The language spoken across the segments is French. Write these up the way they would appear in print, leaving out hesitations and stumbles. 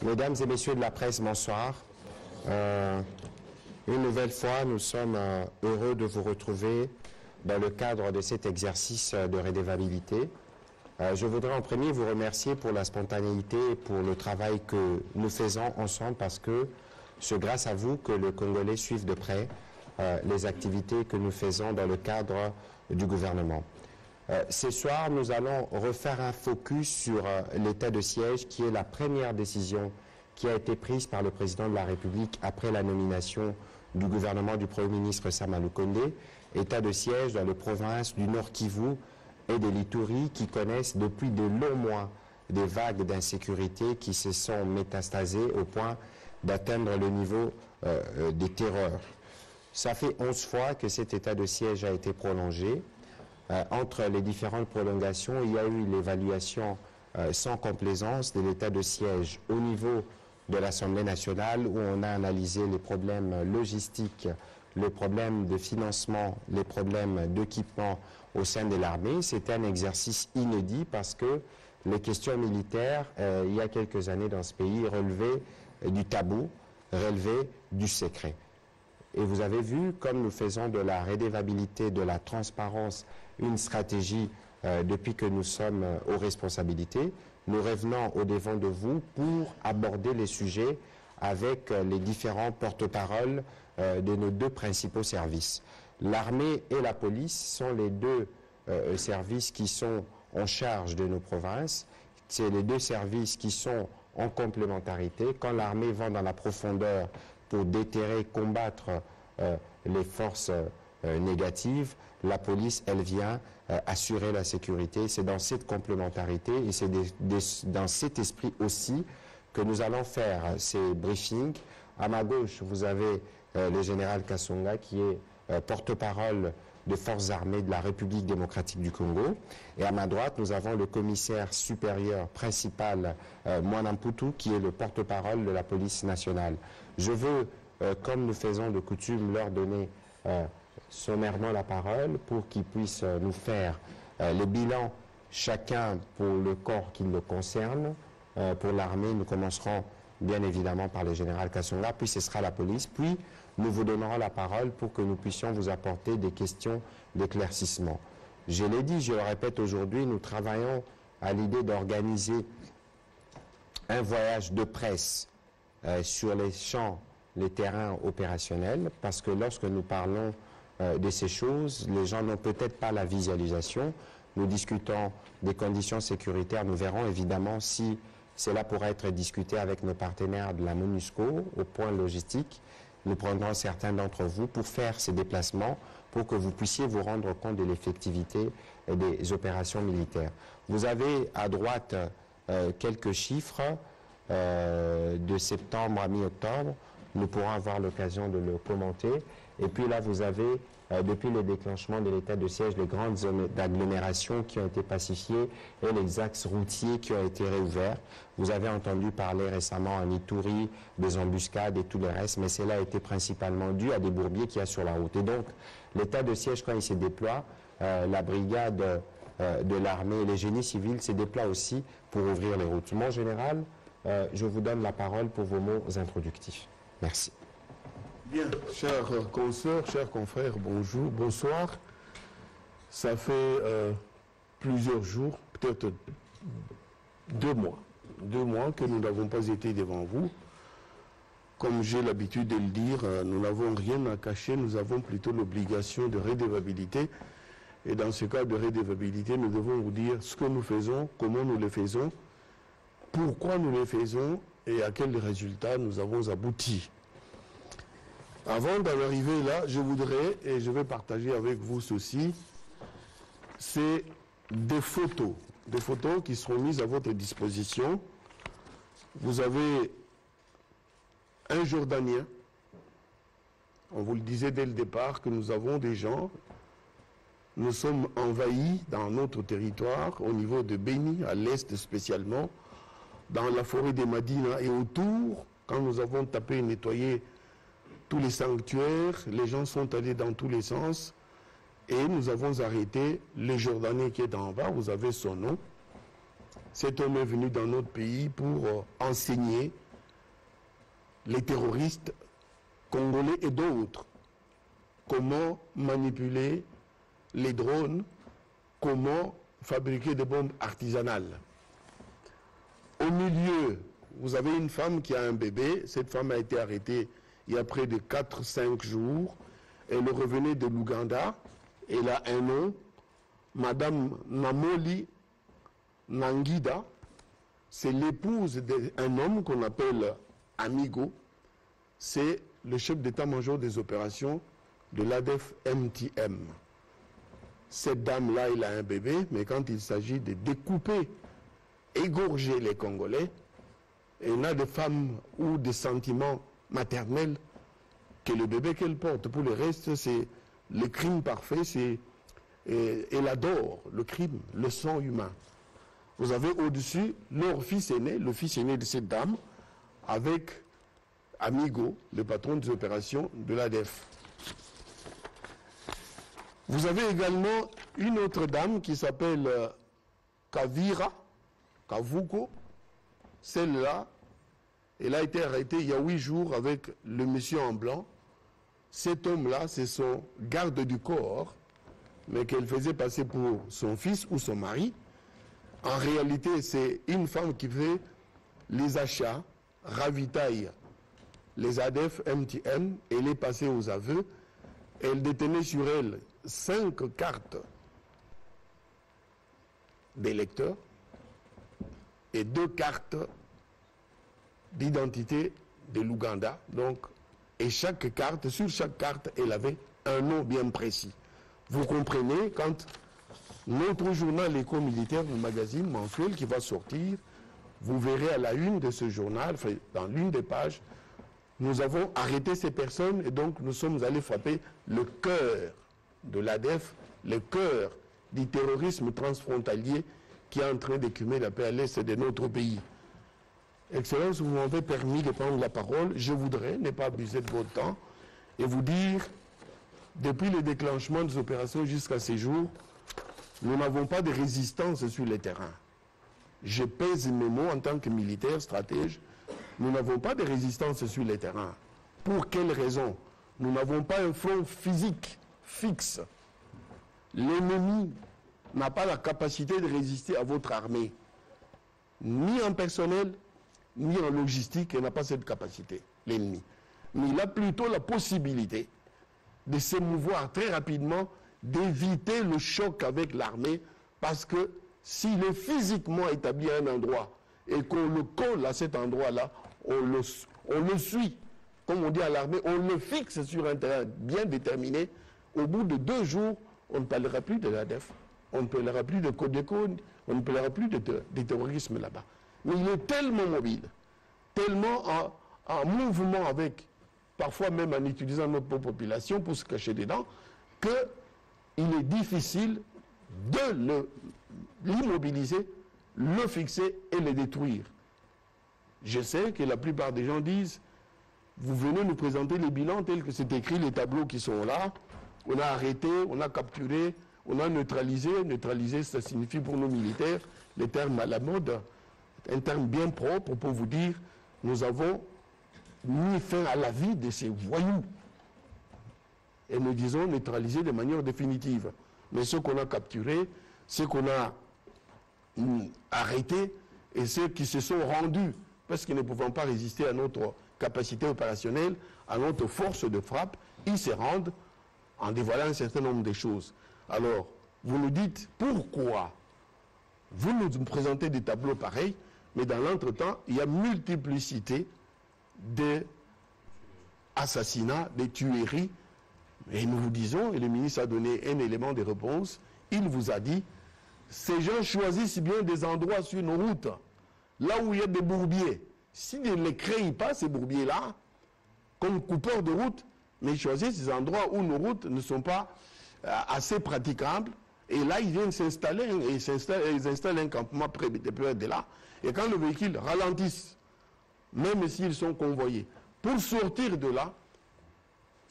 Mesdames et messieurs de la presse, bonsoir. Une nouvelle fois, nous sommes heureux de vous retrouver dans le cadre de cet exercice de redevabilité. Je voudrais en premier vous remercier pour la spontanéité et pour le travail que nous faisons ensemble parce que c'est grâce à vous que le Congolais suive de près les activités que nous faisons dans le cadre du gouvernement. Ce soir, nous allons refaire un focus sur l'état de siège qui est la première décision qui a été prise par le président de la République après la nomination du gouvernement du Premier ministre Sama Lukonde, état de siège dans les provinces du Nord Kivu et de l'Ituri qui connaissent depuis de longs mois des vagues d'insécurité qui se sont métastasées au point d'atteindre le niveau des terreurs. Ça fait 11 fois que cet état de siège a été prolongé. Entre les différentes prolongations, il y a eu l'évaluation sans complaisance de l'état de siège au niveau de l'Assemblée nationale où on a analysé les problèmes logistiques, les problèmes de financement, les problèmes d'équipement au sein de l'armée. C'était un exercice inédit parce que les questions militaires, il y a quelques années dans ce pays, relevaient du tabou, relevaient du secret. Et vous avez vu, comme nous faisons de la redevabilité, de la transparence, une stratégie depuis que nous sommes aux responsabilités, nous revenons au-devant de vous pour aborder les sujets avec les différents porte-paroles de nos deux principaux services. L'armée et la police sont les deux services qui sont en charge de nos provinces. C'est les deux services qui sont en complémentarité. Quand l'armée va dans la profondeur pour déterrer, combattre les forces négatives, la police, elle vient assurer la sécurité. C'est dans cette complémentarité et c'est dans cet esprit aussi que nous allons faire ces briefings. À ma gauche, vous avez le général Kasonga qui est porte-parole des forces armées de la République démocratique du Congo. Et à ma droite, nous avons le commissaire supérieur principal, Mwanamputu, qui est le porte-parole de la police nationale. Je veux, comme nous faisons de coutume, leur donner sommairement la parole pour qu'ils puissent nous faire le bilan, chacun pour le corps qui le concerne. Pour l'armée, nous commencerons bien évidemment par le général Kasonga, puis ce sera la police, puis nous vous donnerons la parole pour que nous puissions vous apporter des questions d'éclaircissement. Je l'ai dit, je le répète aujourd'hui, nous travaillons à l'idée d'organiser un voyage de presse sur les champs, les terrains opérationnels, parce que lorsque nous parlons de ces choses, les gens n'ont peut-être pas la visualisation. Nous discutons des conditions sécuritaires, nous verrons évidemment si cela pourra être discuté avec nos partenaires de la MONUSCO au point logistique. Nous prendrons certains d'entre vous pour faire ces déplacements, pour que vous puissiez vous rendre compte de l'effectivité des opérations militaires. Vous avez à droite quelques chiffres de septembre à mi-octobre. Nous pourrons avoir l'occasion de le commenter. Et puis là, vous avez, depuis le déclenchement de l'état de siège, les grandes zones d'agglomération qui ont été pacifiées et les axes routiers qui ont été réouverts. Vous avez entendu parler récemment en Ituri des embuscades et tout le reste, mais cela a été principalement dû à des bourbiers qu'il y a sur la route. Et donc, l'état de siège, quand il se déploie, la brigade de l'armée et les génies civils se déploient aussi pour ouvrir les routes. Mon général, je vous donne la parole pour vos mots introductifs. Merci. Bien, chers consoeurs, chers confrères, bonjour, bonsoir. Ça fait plusieurs jours, peut-être 2 mois que nous n'avons pas été devant vous. Comme j'ai l'habitude de le dire, nous n'avons rien à cacher, nous avons plutôt l'obligation de redevabilité. Et dans ce cas de redevabilité, nous devons vous dire ce que nous faisons, comment nous le faisons, pourquoi nous le faisons et à quels résultats nous avons abouti. Avant d'en arriver là, je voudrais, et je vais partager avec vous ceci, c'est des photos qui seront mises à votre disposition. Vous avez un Jordanien, on vous le disait dès le départ que nous avons des gens, nous sommes envahis dans notre territoire, au niveau de Beni, à l'est spécialement, dans la forêt des Madina et autour, quand nous avons tapé et nettoyé tous les sanctuaires, les gens sont allés dans tous les sens et nous avons arrêté le Jordanien qui est en bas, vous avez son nom. Cet homme est venu dans notre pays pour enseigner les terroristes congolais et d'autres. Comment manipuler les drones, comment fabriquer des bombes artisanales. Au milieu, vous avez une femme qui a un bébé. Cette femme a été arrêtée il y a près de 4-5 jours. Elle revenait de l'Ouganda. Elle a un nom, Madame Namoli Nangida. C'est l'épouse d'un homme qu'on appelle Amigo. C'est le chef d'état-major des opérations de l'ADF MTM. Cette dame-là, elle a un bébé, mais quand il s'agit de découper, égorger les Congolais, elle n'a de femmes ou des sentiments maternels que le bébé qu'elle porte. Pour le reste, c'est le crime parfait, elle adore le crime, le sang humain. Vous avez au-dessus leur fils aîné, le fils aîné de cette dame, avec Amigo, le patron des opérations de l'ADF. Vous avez également une autre dame qui s'appelle Kavira, Kavuko. Celle-là, elle a été arrêtée il y a 8 jours avec le monsieur en blanc. Cet homme-là, c'est son garde du corps, mais qu'elle faisait passer pour son fils ou son mari. En réalité, c'est une femme qui fait les achats, ravitaille les ADF MTM, et elle est passée aux aveux. Elle détenait sur elle 5 cartes d'électeurs et 2 cartes d'identité de l'Ouganda. Donc, et chaque carte, sur chaque carte, elle avait un nom bien précis. Vous comprenez, quand notre journal Éco-Militaire, le magazine mensuel qui va sortir, vous verrez à la une de ce journal, dans l'une des pages, nous avons arrêté ces personnes et donc nous sommes allés frapper le cœur de l'ADF, le cœur du terrorisme transfrontalier qui est en train d'écumer la paix à l'est de notre pays. Excellence, vous m'avez permis de prendre la parole. Je voudrais ne pas abuser de votre temps et vous dire, depuis le déclenchement des opérations jusqu'à ces jours, nous n'avons pas de résistance sur le terrain. Je pèse mes mots en tant que militaire, stratège. Nous n'avons pas de résistance sur le terrain. Pour quelle raison? Nous n'avons pas un front physique fixe. L'ennemi n'a pas la capacité de résister à votre armée. Ni en personnel, ni en logistique, il n'a pas cette capacité, l'ennemi. Mais il a plutôt la possibilité de se mouvoir très rapidement, d'éviter le choc avec l'armée, parce que s'il est physiquement établi à un endroit et qu'on le colle à cet endroit-là, on le suit, comme on dit à l'armée, on le fixe sur un terrain bien déterminé. Au bout de 2 jours, on ne parlera plus de l'ADF, on ne parlera plus de Codeco, on ne parlera plus de terrorisme là-bas. Mais il est tellement mobile, tellement en mouvement avec, parfois même en utilisant notre population pour se cacher dedans, qu'il est difficile de l'immobiliser, le fixer et le détruire. Je sais que la plupart des gens disent, vous venez nous présenter les bilans tels que c'est écrit, les tableaux qui sont là, on a arrêté, on a capturé, on a neutralisé. Neutraliser, ça signifie pour nos militaires, les termes à la mode, un terme bien propre pour vous dire, nous avons mis fin à la vie de ces voyous. Et nous disons neutraliser de manière définitive. Mais ceux qu'on a capturés, ceux qu'on a arrêtés et ceux qui se sont rendus parce qu'ils ne pouvaient pas résister à notre capacité opérationnelle, à notre force de frappe, ils se rendent en dévoilant un certain nombre de choses. Alors, vous nous dites pourquoi vous nous présentez des tableaux pareils, mais dans l'entretemps, il y a multiplicité d'assassinats, de tueries. Et nous vous disons, et le ministre a donné un élément de réponse, il vous a dit, ces gens choisissent bien des endroits sur nos routes, là où il y a des bourbiers. S'ils ne les créent pas, ces bourbiers-là, comme coupeurs de route, mais ils choisissent des endroits où nos routes ne sont pas assez praticables. Et là, ils viennent s'installer, et ils installent un campement près de là. Et quand le véhicule ralentit, même s'ils sont convoyés, pour sortir de là,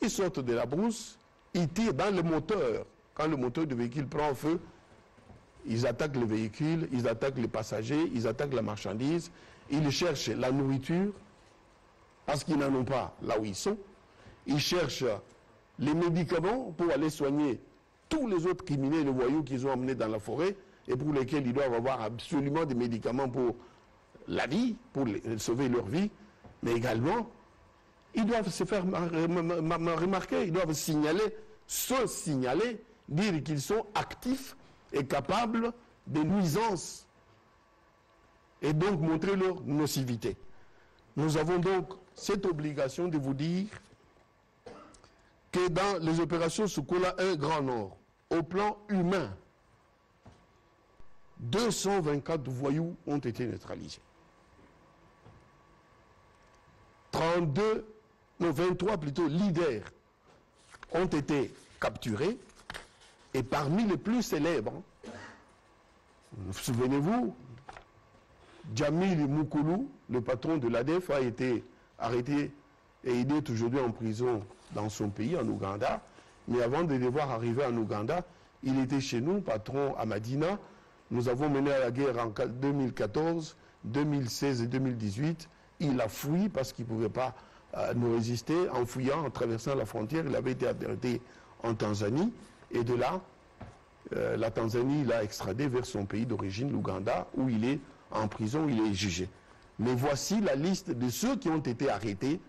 ils sortent de la brousse, ils tirent dans le moteur. Quand le moteur du véhicule prend feu, ils attaquent le véhicule, ils attaquent les passagers, ils attaquent la marchandise, ils cherchent la nourriture, parce qu'ils n'en ont pas là où ils sont. Ils cherchent les médicaments pour aller soigner tous les autres criminels et les voyous qu'ils ont emmenés dans la forêt et pour lesquels ils doivent avoir absolument des médicaments pour la vie, pour sauver leur vie, mais également, ils doivent se faire remarquer, ils doivent se signaler, dire qu'ils sont actifs et capables de nuisances et donc montrer leur nocivité. Nous avons donc cette obligation de vous dire que dans les opérations Sokola 1 Grand Nord, au plan humain, 224 voyous ont été neutralisés. 23 plutôt leaders ont été capturés et parmi les plus célèbres, souvenez-vous, Djamil Moukoulou, le patron de l'ADF, a été arrêté et il est aujourd'hui en prison dans son pays, en Ouganda. Mais avant de devoir arriver en Ouganda, il était chez nous, patron à Madina. Nous avons mené à la guerre en 2014, 2016 et 2018. Il a fui parce qu'il ne pouvait pas nous résister. En fuyant, en traversant la frontière, il avait été arrêté en Tanzanie. Et de là, la Tanzanie l'a extradé vers son pays d'origine, l'Ouganda, où il est en prison, il est jugé. Mais voici la liste de ceux qui ont été arrêtés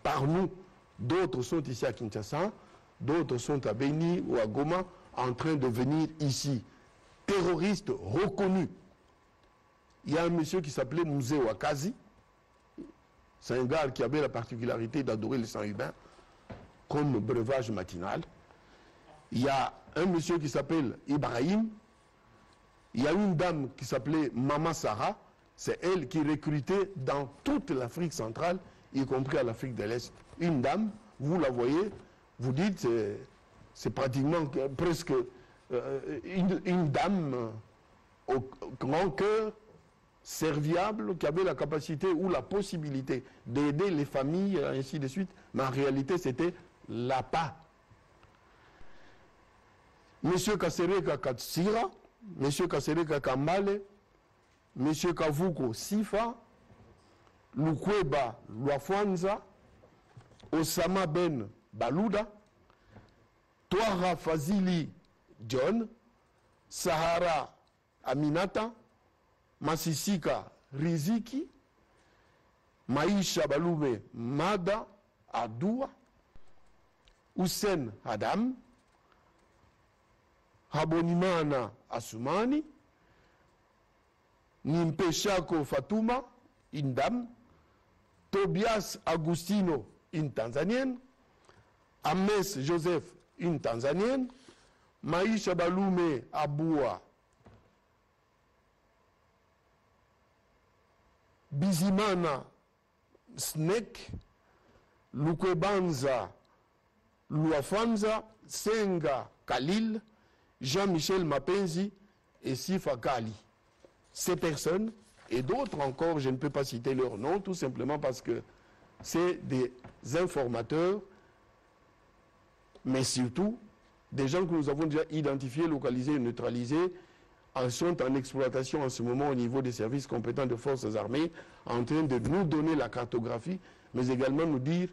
par nous. D'autres sont ici à Kinshasa, d'autres sont à Beni ou à Goma, en train de venir ici. Terroristes reconnus. Il y a un monsieur qui s'appelait Mouzé Wakazi. C'est un gars qui avait la particularité d'adorer le sang humain comme breuvage matinal. Il y a un monsieur qui s'appelle Ibrahim. Il y a une dame qui s'appelait Mama Sarah. C'est elle qui recrutait dans toute l'Afrique centrale, y compris à l'Afrique de l'Est. Une dame, vous la voyez, vous dites, c'est pratiquement presque une dame au grand cœur, serviable, qui avait la capacité ou la possibilité d'aider les familles, ainsi de suite. Mais en réalité, c'était l'APA. Monsieur Kasereka Katsira, Monsieur Kasereka Kambale, Monsieur Kavuko Sifa, Lukweba Lwafwanza, Osama Ben Balouda, Touara Fazili John, Sahara Aminata, Masisika Riziki, Maïcha Baloume Mada Adoua, Hussein Adam, Habonimana Asumani, Nimpeshako Fatuma, une dame, Tobias Agustino, une Tanzanienne, Ames Joseph, une Tanzanienne, Maïcha Baloume Aboua, Bizimana Snake, Lukwebanza Luafanza, Senga Khalil, Jean-Michel Mapenzi et Sifa Kali. Ces personnes, et d'autres encore, je ne peux pas citer leurs noms, tout simplement parce que c'est des informateurs, mais surtout des gens que nous avons déjà identifiés, localisés et neutralisés, sont en exploitation en ce moment au niveau des services compétents des forces armées, en train de nous donner la cartographie, mais également nous dire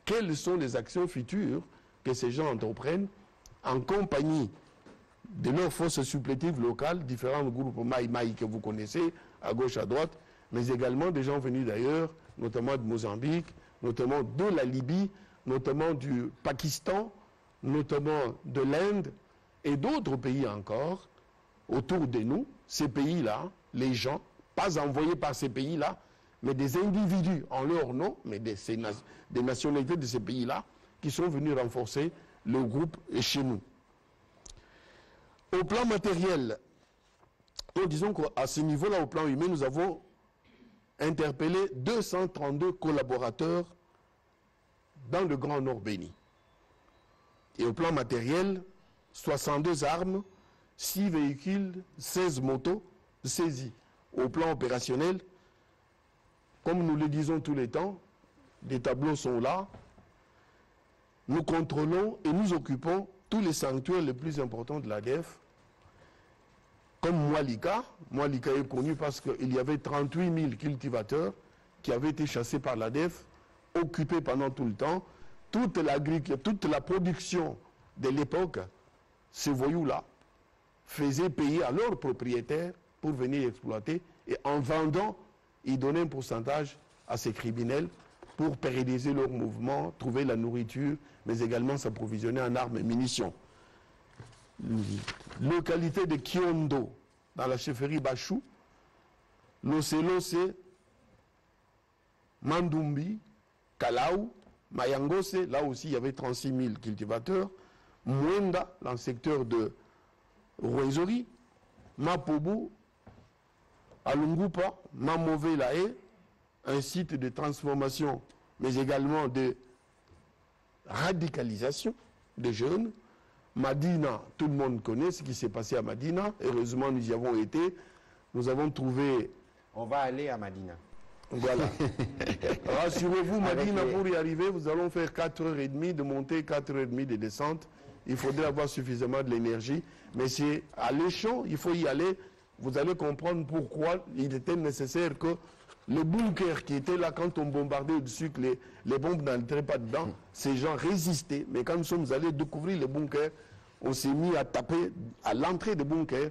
quelles sont les actions futures que ces gens entreprennent en compagnie de leurs forces supplétives locales, différents groupes Maï que vous connaissez, à gauche, à droite, mais également des gens venus d'ailleurs, notamment de Mozambique, notamment de la Libye, notamment du Pakistan, notamment de l'Inde et d'autres pays encore autour de nous. Ces pays-là, les gens, pas envoyés par ces pays-là, mais des individus en leur nom, mais des nationalités de ces pays-là, qui sont venus renforcer le groupe chez nous. Au plan matériel, disons qu'à ce niveau-là, au plan humain, nous avons interpellé 232 collaborateurs dans le Grand Nord Béni. Et au plan matériel, 62 armes, 6 véhicules, 16 motos saisis. Au plan opérationnel, comme nous le disons tous les temps, des tableaux sont là. Nous contrôlons et nous occupons tous les sanctuaires les plus importants de l'ADF, comme Moualika. Moualika est connu parce qu'il y avait 38 000 cultivateurs qui avaient été chassés par l'ADF occupé pendant tout le temps. Toute la production de l'époque, ces voyous-là faisaient payer à leurs propriétaires pour venir exploiter. Et en vendant, ils donnaient un pourcentage à ces criminels pour pérenniser leur mouvement, trouver la nourriture, mais également s'approvisionner en armes et munitions. Localité de Kiondo, dans la chefferie Bachou, Loselose, Mandumbi, Kalaou, Mayangose, là aussi il y avait 36 000 cultivateurs, Mwenda, dans le secteur de Rwenzori, Mapobo, Alungupa, Mamove Lae, un site de transformation, mais également de radicalisation des jeunes. Madina, tout le monde connaît ce qui s'est passé à Madina. Heureusement, nous y avons été. Nous avons trouvé... On va aller à Madina. Voilà. Rassurez-vous, Madina, pour y arriver, vous allons faire 4h30 de montée, 4h30 de descente. Il faudrait avoir suffisamment de l'énergie. Mais c'est alléchant, il faut y aller. Vous allez comprendre pourquoi il était nécessaire que le bunker qui était là quand on bombardait au-dessus, que les bombes n'entraient pas dedans, ces gens résistaient. Mais quand nous sommes allés découvrir le bunker, on s'est mis à taper à l'entrée du bunker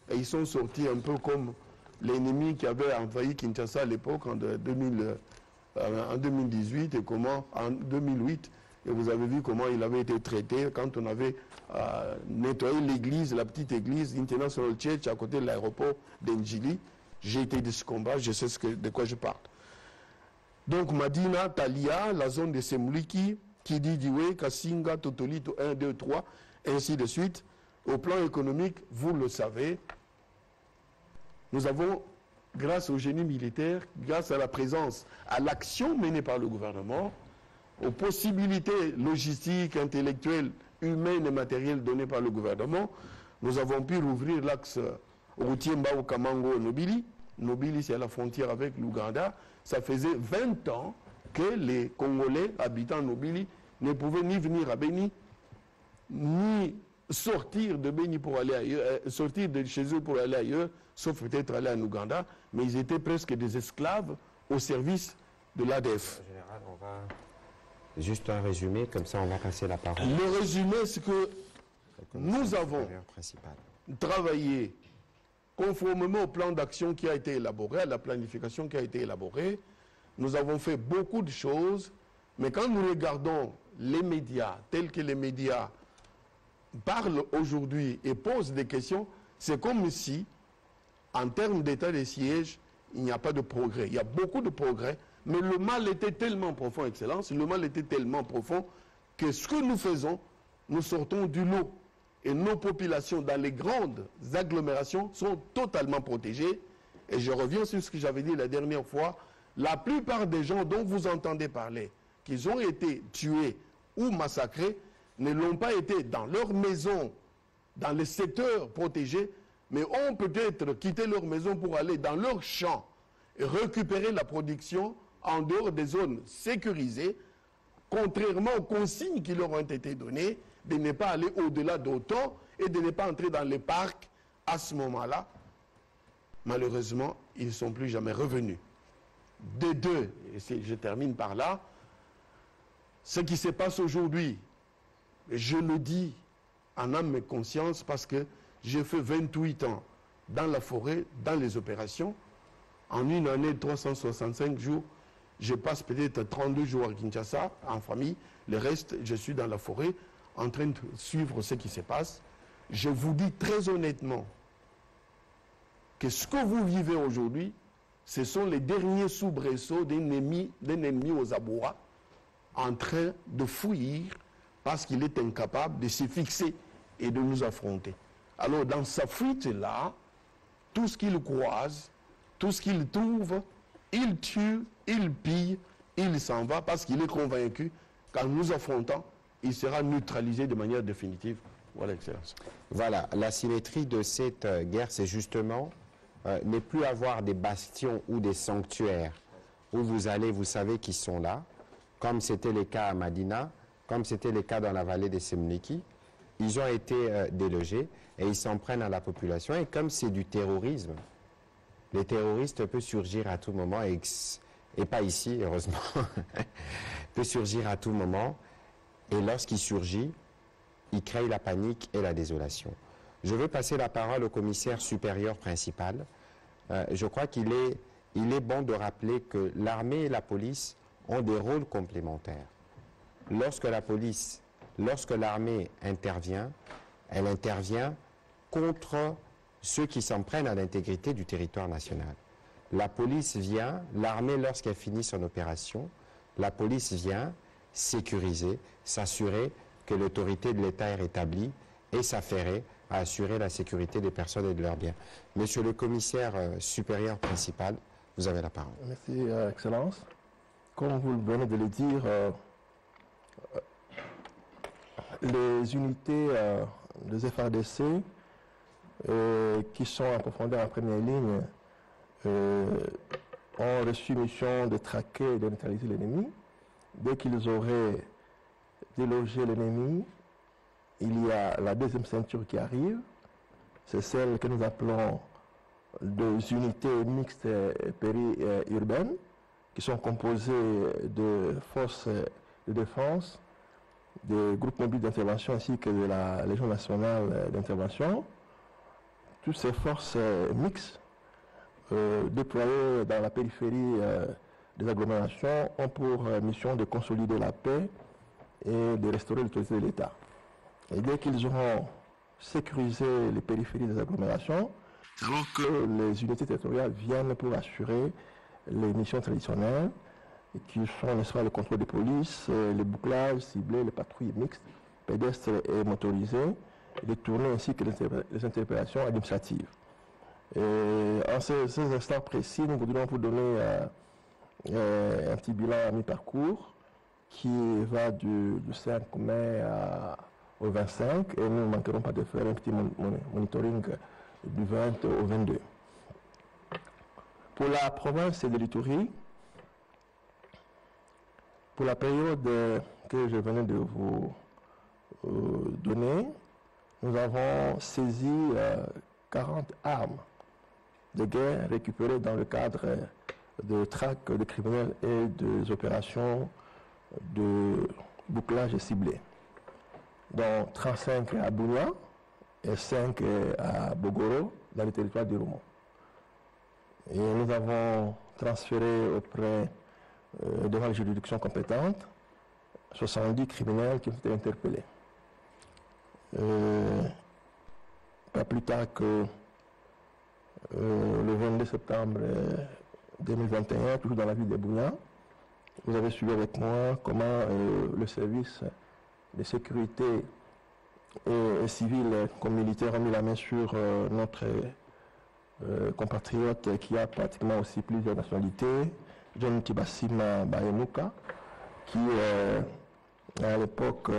et ils sont sortis un peu comme l'ennemi qui avait envahi Kinshasa à l'époque en 2018 et comment en 2008. Et vous avez vu comment il avait été traité quand on avait nettoyé l'église, la petite église International Church à côté de l'aéroport d'Enjili. J'ai été de ce combat, je sais de quoi je parle. Donc Madina, Talia, la zone de Semliki, Kididiwe, Kasinga, Totolito 1, 2, 3, ainsi de suite. Au plan économique, vous le savez, nous avons, grâce au génie militaire, grâce à la présence, à l'action menée par le gouvernement, aux possibilités logistiques, intellectuelles, humaines et matérielles données par le gouvernement, nous avons pu rouvrir l'axe routier Mbao Kamango Nobili. Nobili, c'est à la frontière avec l'Ouganda. Ça faisait 20 ans que les Congolais habitant Nobili ne pouvaient ni venir à Béni, ni sortir de Béni pour aller ailleurs, sortir de chez eux pour aller ailleurs, sauf peut-être aller en Ouganda, mais ils étaient presque des esclaves au service de l'ADF. En général, on va juste un résumé, comme ça on va passer la parole. Le résumé, c'est que nous avons travaillé conformément au plan d'action qui a été élaboré, à la planification qui a été élaborée. Nous avons fait beaucoup de choses, mais quand nous regardons les médias, tels que les médias parlent aujourd'hui et posent des questions, c'est comme si, en termes d'état de siège, il n'y a pas de progrès. Il y a beaucoup de progrès, mais le mal était tellement profond, Excellence, le mal était tellement profond que ce que nous faisons, nous sortons du lot. Et nos populations dans les grandes agglomérations sont totalement protégées. Et je reviens sur ce que j'avais dit la dernière fois. La plupart des gens dont vous entendez parler, qu'ils ont été tués ou massacrés, ne l'ont pas été dans leur maison, dans les secteurs protégés, mais ont peut-être quitté leur maison pour aller dans leur champ et récupérer la production en dehors des zones sécurisées, contrairement aux consignes qui leur ont été données, de ne pas aller au-delà d'autant et de ne pas entrer dans les parcs à ce moment-là. Malheureusement, ils ne sont plus jamais revenus. De deux, et je termine par là, ce qui se passe aujourd'hui, je le dis en âme et conscience parce que j'ai fait 28 ans dans la forêt, dans les opérations. En une année, 365 jours, je passe peut-être 32 jours à Kinshasa, en famille. Le reste, je suis dans la forêt, en train de suivre ce qui se passe. Je vous dis très honnêtement que ce que vous vivez aujourd'hui, ce sont les derniers soubresauts d'un ennemi aux abois en train de fuir parce qu'il est incapable de se fixer et de nous affronter. Alors dans sa fuite-là, tout ce qu'il croise, tout ce qu'il trouve, il tue, il pille, il s'en va parce qu'il est convaincu qu'en nous affrontant, il sera neutralisé de manière définitive. Voilà, Excellence. Voilà, la symétrie de cette guerre, c'est justement ne plus avoir des bastions ou des sanctuaires où vous allez, vous savez qu'ils sont là, comme c'était le cas à Madina, comme c'était le cas dans la vallée des Semliki. Ils ont été délogés et ils s'en prennent à la population. Et comme c'est du terrorisme, les terroristes peuvent surgir à tout moment et et pas ici, heureusement, peut surgir à tout moment. Et lorsqu'il surgit, il crée la panique et la désolation. Je veux passer la parole au commissaire supérieur principal. Je crois qu'il est bon de rappeler que l'armée et la police ont des rôles complémentaires. Lorsque l'armée intervient, elle intervient contre ceux qui s'en prennent à l'intégrité du territoire national. La police vient, l'armée lorsqu'elle finit son opération, la police vient sécuriser, s'assurer que l'autorité de l'État est rétablie et s'affairer à assurer la sécurité des personnes et de leurs biens. Monsieur le commissaire supérieur principal, vous avez la parole. Merci, Excellence. Comme vous venez de le dire, les unités des FARDC qui sont en profondeur en première ligne ont reçu mission de traquer et de neutraliser l'ennemi. Dès qu'ils auraient délogé l'ennemi, il y a la deuxième ceinture qui arrive. C'est celle que nous appelons des unités mixtes périurbaines qui sont composées de forces de défense, des groupes mobiles d'intervention ainsi que de la Légion nationale d'intervention. Toutes ces forces mixtes déployées dans la périphérie des agglomérations ont pour mission de consolider la paix et de restaurer l'autorité de l'État. Et dès qu'ils auront sécurisé les périphéries des agglomérations, c'est alors que les unités territoriales viennent pour assurer les missions traditionnelles qui sont, n'est-ce pas, le contrôle des polices, les bouclages ciblés, les patrouilles mixtes, pédestres et motorisées, les tournées ainsi que les interpellations administratives. Et en ces instants précis, nous voudrions vous donner un petit bilan à mi-parcours qui va du 5 mai au 25 et nous ne manquerons pas de faire un petit monitoring du 20 au 22. Pour la province de l'Ituri, pour la période que je venais de vous donner, nous avons saisi 40 armes de guerre récupérées dans le cadre de traques de criminels et des opérations de bouclage ciblé, dont 35 à Bounia et 5 à Bogoro, dans le territoire du Roumo. Et nous avons transféré auprès devant les juridictions compétentes 70 criminels qui ont été interpellés. Pas plus tard que le 22 septembre 2021, toujours dans la ville de Bounia, vous avez suivi avec moi comment le service de sécurité civile comme militaire a mis la main sur notre compatriote qui a pratiquement aussi plusieurs nationalités, John Tibassima Baemuka, qui à l'époque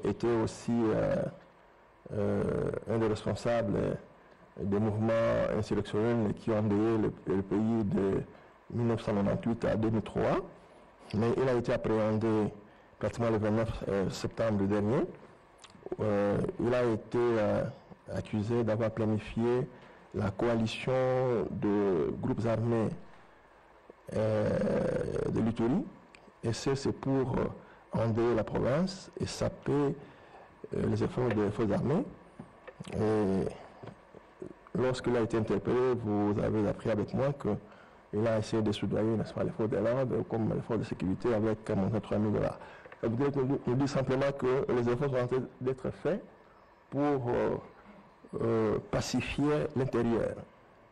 était aussi un des responsables des mouvements insurrectionnels qui ont endeuillé le pays de 1998 à 2003. Mais il a été appréhendé pratiquement le 29 septembre dernier. Il a été accusé d'avoir planifié la coalition de groupes armés de l'Ituri, et c'est pour endeuiller la province et saper les efforts des forces armées. Et lorsqu'il a été interpellé, vous avez appris avec moi qu'il a essayé de soudoyer, n'est-ce pas, les forces de l'ordre comme les forces de sécurité avec notre ami de là. Je voudrais nous dire simplement que les efforts sont en train d'être faits pour pacifier l'intérieur.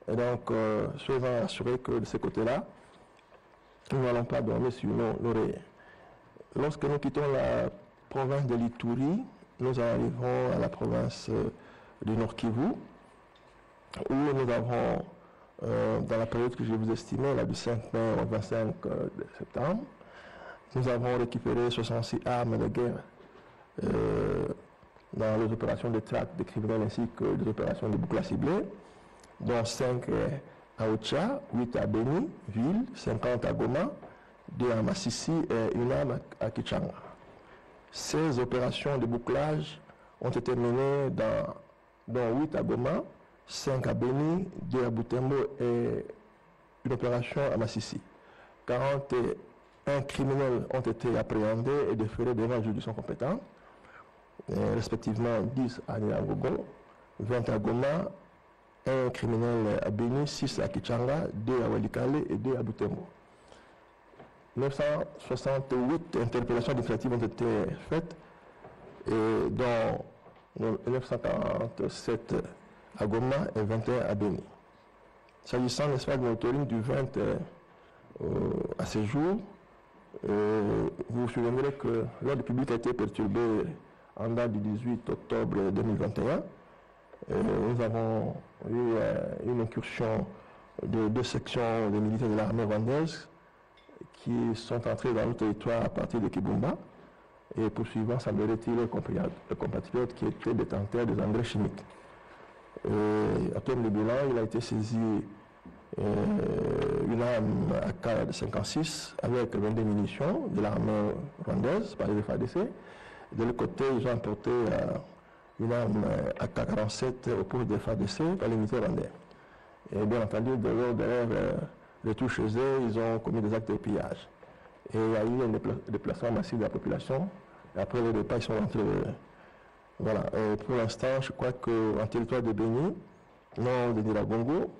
Et donc, soyez assurés que de ce côté-là, nous n'allons pas dormir sur l'oreiller. Lorsque nous quittons la province de l'Ituri, nous arrivons à la province du Nord Kivu, où nous avons, dans la période que je vous estimais, là, du 5 mai au 25 septembre, nous avons récupéré 66 armes de guerre dans les opérations de traque des criminels ainsi que des opérations de bouclage ciblé, dont 5 à Ocha, 8 à Beni, ville, 50 à Goma, 2 à Massissi et une arme à Kichanga. Ces opérations de bouclage ont été menées dans 8 à Goma, 5 à Beni, 2 à Butembo et une opération à Massissi. 41 criminels ont été appréhendés et déférés devant la juridiction compétente, respectivement 10 à Niagogo, 20 à Goma, 1 criminel à Beni, 6 à Kichanga, 2 à Walikale et 2 à Butembo. 968 interpellations administratives ont été faites, et dont 947 à Goma et 21 à Beni. S'agissant de l'espace de monitoring du 20 à ce jour, vous vous souviendrez que l'ordre public a été perturbé en date du 18 octobre 2021. Nous avons eu une incursion de 2 sections de militaires de l'armée rwandaise qui sont entrés dans le territoire à partir de Kibumba et poursuivant, semblerait-il, les compatriotes qui étaient détenteurs des engrais chimiques. En termes de bilan, il a été saisi une arme AK-56 avec 22 munitions de l'armée rwandaise par les FARDC. De l'autre côté, ils ont emporté une arme AK-47 au poste des FARDC par les militaires rwandais. Et bien entendu, de leur retour chez eux, ils ont commis des actes de pillage. Et il y a eu un déplacement massif de la population. Et après le repas, ils sont rentrés. Voilà. Et pour l'instant, je crois qu'en territoire de Beni, non de Niragongo,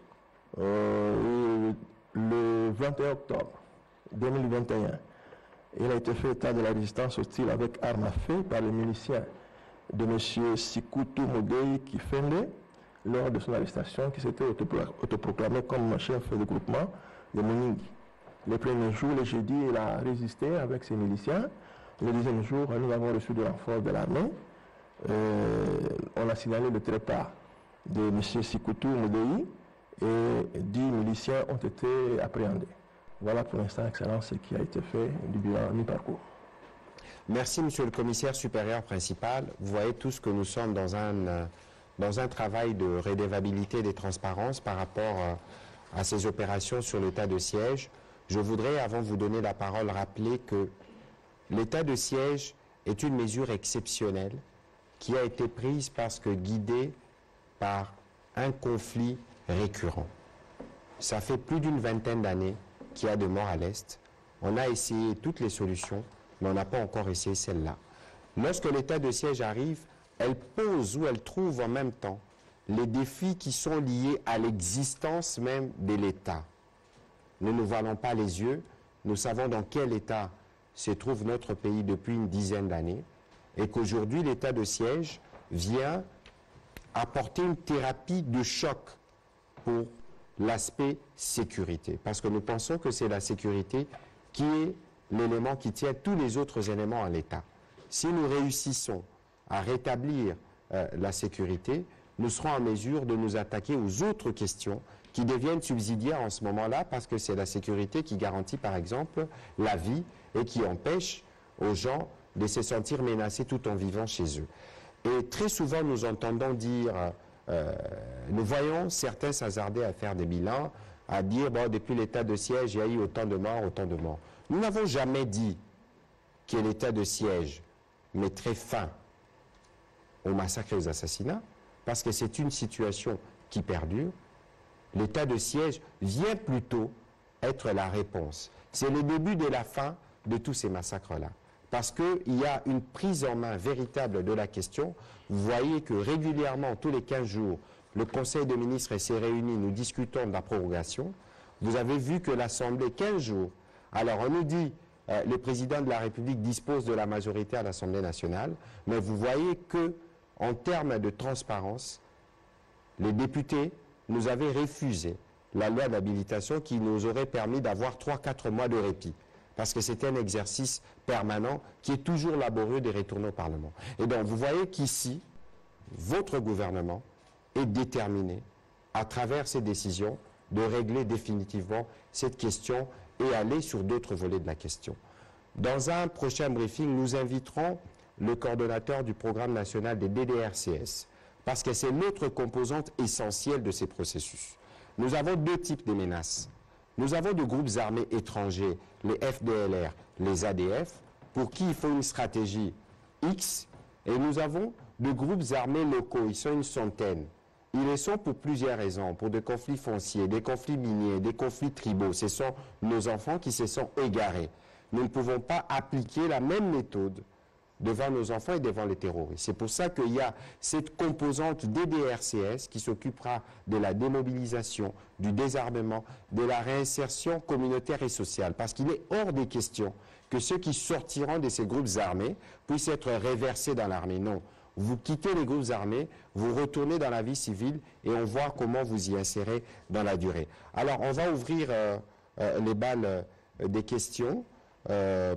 le 21 octobre 2021, il a été fait état de la résistance hostile avec armes à feu par les miliciens de M. Sikutu Modei Kifende lors de son arrestation, qui s'était autoproclamé comme chef de groupement de Moningi. Les premiers jours, le jeudi, il a résisté avec ses miliciens. Le deuxième jour, nous avons reçu de renfort de l'armée. On a signalé le trépas de M. Sikutu Modei et 10 miliciens ont été appréhendés. Voilà pour l'instant, Excellence, ce qui a été fait du bilan mi-parcours. Merci, Monsieur le Commissaire supérieur principal. Vous voyez tous que nous sommes dans un travail de rédévabilité des transparences par rapport à ces opérations sur l'état de siège. Je voudrais, avant de vous donner la parole, rappeler que l'état de siège est une mesure exceptionnelle qui a été prise parce que guidée par un conflit récurrent. Ça fait plus d'une vingtaine d'années qu'il y a de morts à l'Est. On a essayé toutes les solutions, mais on n'a pas encore essayé celle-là. Lorsque l'état de siège arrive, elle pose ou elle trouve en même temps les défis qui sont liés à l'existence même de l'État. Ne nous voilons pas les yeux, nous savons dans quel état se trouve notre pays depuis une dizaine d'années et qu'aujourd'hui l'état de siège vient apporter une thérapie de choc pour l'aspect sécurité. Parce que nous pensons que c'est la sécurité qui est l'élément qui tient tous les autres éléments à l'État. Si nous réussissons à rétablir la sécurité, nous serons en mesure de nous attaquer aux autres questions qui deviennent subsidiaires en ce moment-là parce que c'est la sécurité qui garantit par exemple la vie et qui empêche aux gens de se sentir menacés tout en vivant chez eux. Et très souvent nous entendons dire, nous voyons certains s'hasarder à faire des bilans, à dire bon, depuis l'état de siège il y a eu autant de morts, autant de morts. Nous n'avons jamais dit que l'état de siège mettrait fin aux massacres et aux assassinats parce que c'est une situation qui perdure. L'état de siège vient plutôt être la réponse. C'est le début de la fin de tous ces massacres-là. Parce qu'il y a une prise en main véritable de la question. Vous voyez que régulièrement, tous les 15 jours, le Conseil des ministres s'est réuni, nous discutons de la prorogation. Vous avez vu que l'Assemblée, 15 jours, alors on nous dit le président de la République dispose de la majorité à l'Assemblée nationale, mais vous voyez que en termes de transparence, les députés nous avaient refusé la loi d'habilitation qui nous aurait permis d'avoir 3-4 mois de répit. Parce que c'est un exercice permanent qui est toujours laborieux de retourner au Parlement. Et donc, vous voyez qu'ici, votre gouvernement est déterminé, à travers ces décisions, de régler définitivement cette question et aller sur d'autres volets de la question. Dans un prochain briefing, nous inviterons le coordonnateur du programme national des DDRCS, parce que c'est l'autre composante essentielle de ces processus. Nous avons 2 types de menaces. Nous avons de groupes armés étrangers, les FDLR, les ADF, pour qui il faut une stratégie X, et nous avons de groupes armés locaux, ils sont une centaine, Ils le sont pour plusieurs raisons, pour des conflits fonciers, des conflits miniers, des conflits tribaux. Ce sont nos enfants qui se sont égarés. Nous ne pouvons pas appliquer la même méthode devant nos enfants et devant les terroristes. C'est pour ça qu'il y a cette composante DDRCS qui s'occupera de la démobilisation, du désarmement, de la réinsertion communautaire et sociale. Parce qu'il est hors des questions que ceux qui sortiront de ces groupes armés puissent être réversés dans l'armée. Non. Vous quittez les groupes armés, vous retournez dans la vie civile et on voit comment vous y insérez dans la durée. Alors, on va ouvrir les balles des questions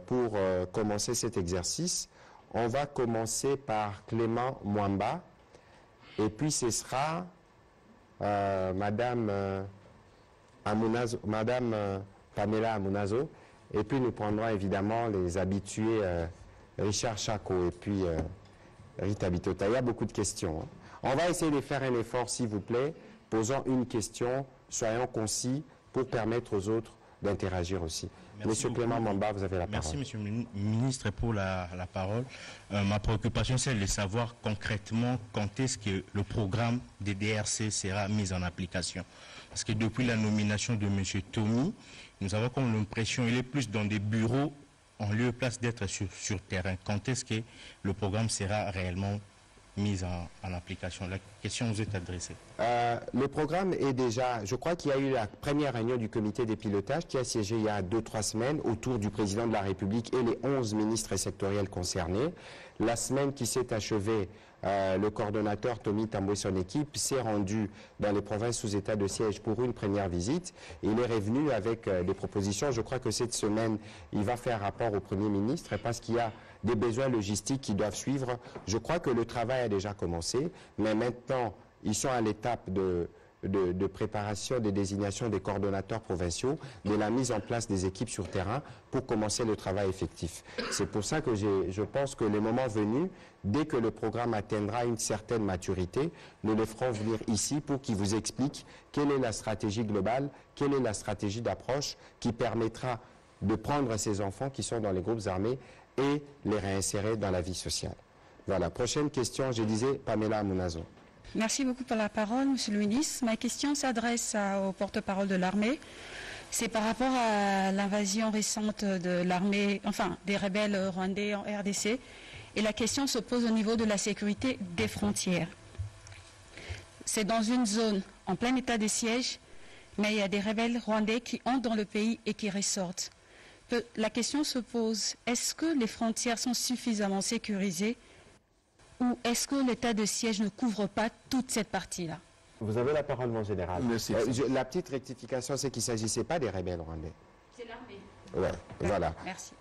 pour commencer cet exercice. On va commencer par Clément Mwamba et puis ce sera Madame Pamela Amunazo et puis nous prendrons évidemment les habitués Richard Chako et puis Rita Bitota. Il y a beaucoup de questions. Hein. On va essayer de faire un effort s'il vous plaît, posant une question, soyons concis pour permettre aux autres d'interagir aussi. Monsieur Clément Mwamba, vous avez la parole. Merci, Monsieur le ministre, pour la parole. Ma préoccupation, c'est de savoir concrètement quand est-ce que le programme des DRC sera mis en application. Parce que depuis la nomination de Monsieur Tommy, nous avons comme l'impression qu'il est plus dans des bureaux en lieu et place d'être sur terrain. Quand est-ce que le programme sera réellement mise en application? La question vous est adressée. Le programme est déjà, je crois qu'il y a eu la première réunion du comité des pilotages qui a siégé il y a 2-3 semaines autour du président de la République et les 11 ministres sectoriels concernés. La semaine qui s'est achevée, le coordonnateur Tommy Tambwe et son équipe s'est rendu dans les provinces sous état de siège pour une première visite. Il est revenu avec des propositions. Je crois que cette semaine, il va faire rapport au Premier ministre parce qu'il y a des besoins logistiques qui doivent suivre. Je crois que le travail a déjà commencé, mais maintenant, ils sont à l'étape de préparation des désignations des coordonnateurs provinciaux, de la mise en place des équipes sur terrain pour commencer le travail effectif. C'est pour ça que je pense que le moment venu, dès que le programme atteindra une certaine maturité, nous le ferons venir ici pour qu'il vous explique quelle est la stratégie globale, quelle est la stratégie d'approche qui permettra de prendre ces enfants qui sont dans les groupes armés et les réinsérer dans la vie sociale. Voilà, prochaine question, je disais Pamela Amunazo. Merci beaucoup pour la parole, Monsieur le ministre. Ma question s'adresse au porte-parole de l'armée. C'est par rapport à l'invasion récente de l'armée, enfin des rebelles rwandais en RDC. Et la question se pose au niveau de la sécurité des frontières. C'est dans une zone en plein état de siège, mais il y a des rebelles rwandais qui entrent dans le pays et qui ressortent. La question se pose, est-ce que les frontières sont suffisamment sécurisées ou est-ce que l'état de siège ne couvre pas toute cette partie-là? Vous avez la parole, mon général. Merci. La petite rectification, c'est qu'il ne s'agissait pas des rebelles rwandais. C'est l'armée. Ouais, voilà. Merci.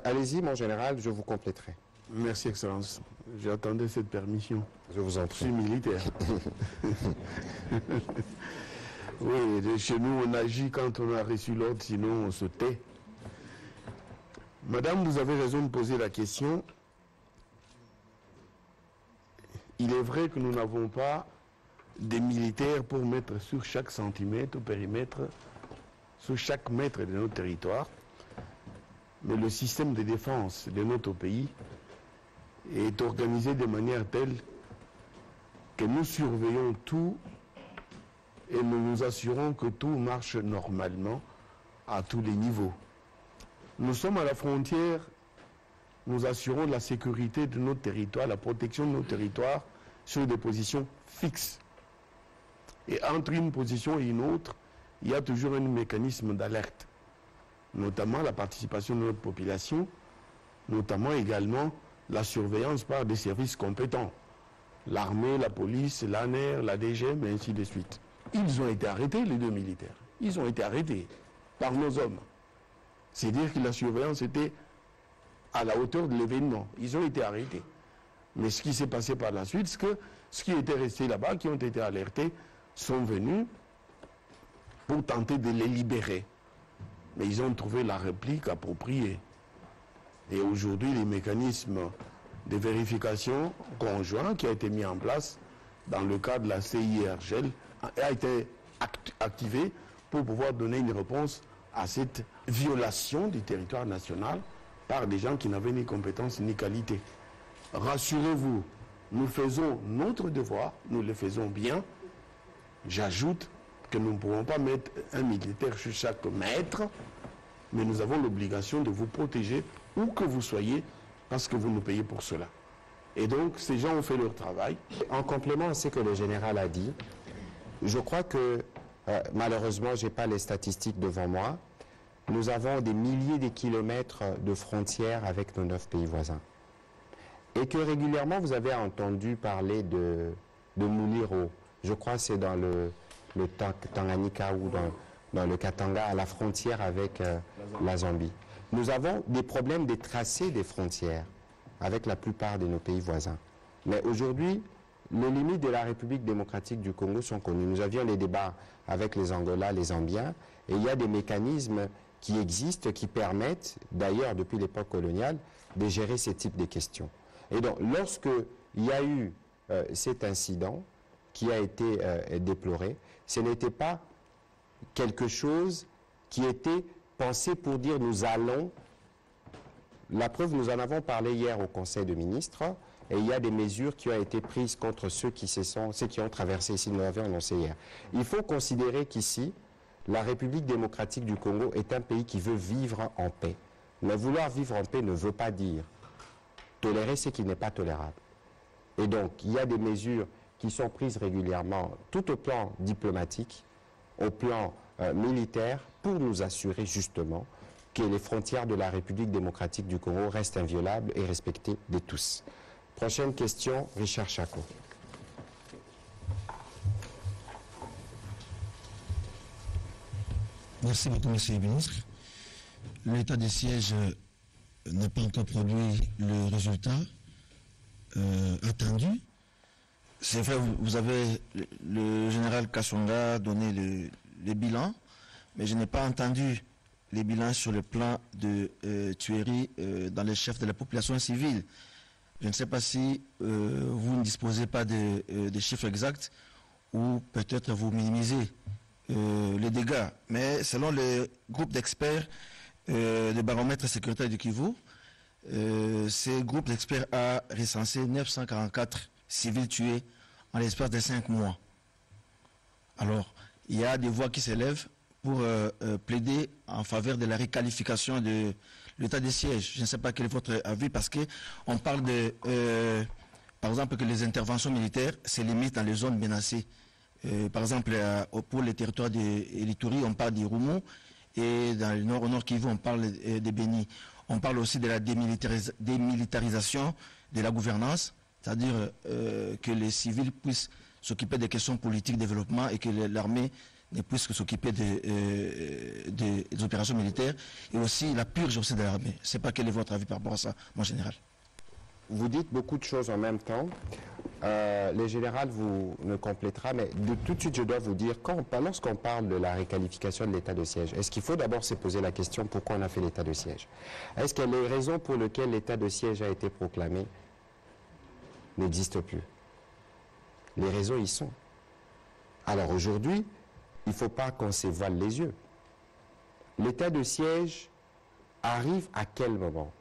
Allez-y, mon général, je vous compléterai. Merci, Excellence. J'attendais cette permission. Je vous en Je suis prie. militaire. Oui, chez nous, on agit quand on a reçu l'ordre, sinon on se tait. Madame, vous avez raison de poser la question. Il est vrai que nous n'avons pas des militaires pour mettre sur chaque centimètre, au périmètre, sur chaque mètre de notre territoire. Mais le système de défense de notre pays est organisé de manière telle que nous surveillons tout et nous nous assurons que tout marche normalement à tous les niveaux. Nous sommes à la frontière, nous assurons la sécurité de notre territoire, la protection de nos territoires sur des positions fixes. Et entre une position et une autre, il y a toujours un mécanisme d'alerte, notamment la participation de notre population, notamment également la surveillance par des services compétents, l'armée, la police, l'ANR, la DGM, et ainsi de suite. Ils ont été arrêtés, les deux militaires. Ils ont été arrêtés par nos hommes. C'est dire que la surveillance était à la hauteur de l'événement. Ils ont été arrêtés. Mais ce qui s'est passé par la suite, c'est que ceux qui étaient restés là-bas, qui ont été alertés, sont venus pour tenter de les libérer. Mais ils ont trouvé la réplique appropriée. Et aujourd'hui, les mécanismes de vérification conjoints qui a été mis en place dans le cadre de la CIRGL a été activé pour pouvoir donner une réponse à cette violation du territoire national par des gens qui n'avaient ni compétences ni qualité. Rassurez-vous, Nous faisons notre devoir, nous le faisons bien. J'ajoute que nous ne pourrons pas mettre un militaire sur chaque mètre, mais nous avons l'obligation de vous protéger où que vous soyez, parce que vous nous payez pour cela. Et donc, ces gens ont fait leur travail. En complément à ce que le général a dit, je crois que, malheureusement, je n'ai pas les statistiques devant moi, nous avons des milliers de kilomètres de frontières avec nos 9 pays voisins. Et que régulièrement, vous avez entendu parler de Muliro. Je crois que c'est dans le Tanganyika ou dans le Katanga, à la frontière avec la Zambie. Nous avons des problèmes de tracés des frontières avec la plupart de nos pays voisins. Mais aujourd'hui, les limites de la République démocratique du Congo sont connues. Nous avions des débats avec les Angolais, les Zambiens, et il y a des mécanismes qui existent, qui permettent, d'ailleurs depuis l'époque coloniale, de gérer ces types de questions. Et donc, lorsque il y a eu cet incident qui a été déploré, ce n'était pas quelque chose qui était pensé pour dire nous allons. La preuve, nous en avons parlé hier au Conseil de ministres, et il y a des mesures qui ont été prises contre ceux qui ont traversé ici, nous l'avons annoncé hier. Il faut considérer qu'ici, la République démocratique du Congo est un pays qui veut vivre en paix. Mais vouloir vivre en paix ne veut pas dire tolérer ce qui n'est pas tolérable. Et donc, il y a des mesures qui sont prises régulièrement, tout au plan diplomatique, au plan militaire, pour nous assurer justement que les frontières de la République démocratique du Congo restent inviolables et respectées de tous. Prochaine question, Richard Chako. Merci beaucoup, Monsieur le ministre. L'état de siège n'a pas encore produit le résultat attendu. C'est vrai, vous avez le général Kassonga donné le bilan, mais je n'ai pas entendu les bilans sur le plan de tuerie dans les chefs de la population civile. Je ne sais pas si vous ne disposez pas de chiffres exacts ou peut-être vous minimisez les dégâts. Mais selon le groupe d'experts de baromètre sécuritaire du Kivu, ces groupes d'experts a recensé 944 civils tués en l'espace de 5 mois. Alors, il y a des voix qui s'élèvent pour plaider en faveur de la requalification de l'état de siège. Je ne sais pas quel est votre avis, parce qu'on parle de, par exemple, que les interventions militaires se limitent dans les zones menacées. Par exemple, pour les territoires de l'Ituri, on parle d'Irumu, et dans le nord, au nord Kivu, on parle de Béni. On parle aussi de la démilitarisation de la gouvernance, c'est-à-dire que les civils puissent s'occuper des questions politiques, développement, et que l'armée ne puisse que s'occuper des opérations militaires, et aussi la purge aussi de l'armée. Je ne sais pas quel est votre avis par rapport à ça, mon général. Vous dites beaucoup de choses en même temps. Le général vous ne complétera, mais tout de suite je dois vous dire, lorsqu'on parle de la réqualification de l'état de siège, est-ce qu'il faut d'abord se poser la question pourquoi on a fait l'état de siège? Est-ce que les raisons pour lesquelles l'état de siège a été proclamé n'existent plus? Les raisons y sont. Alors aujourd'hui, il ne faut pas qu'on se voile les yeux. L'état de siège arrive à quel moment?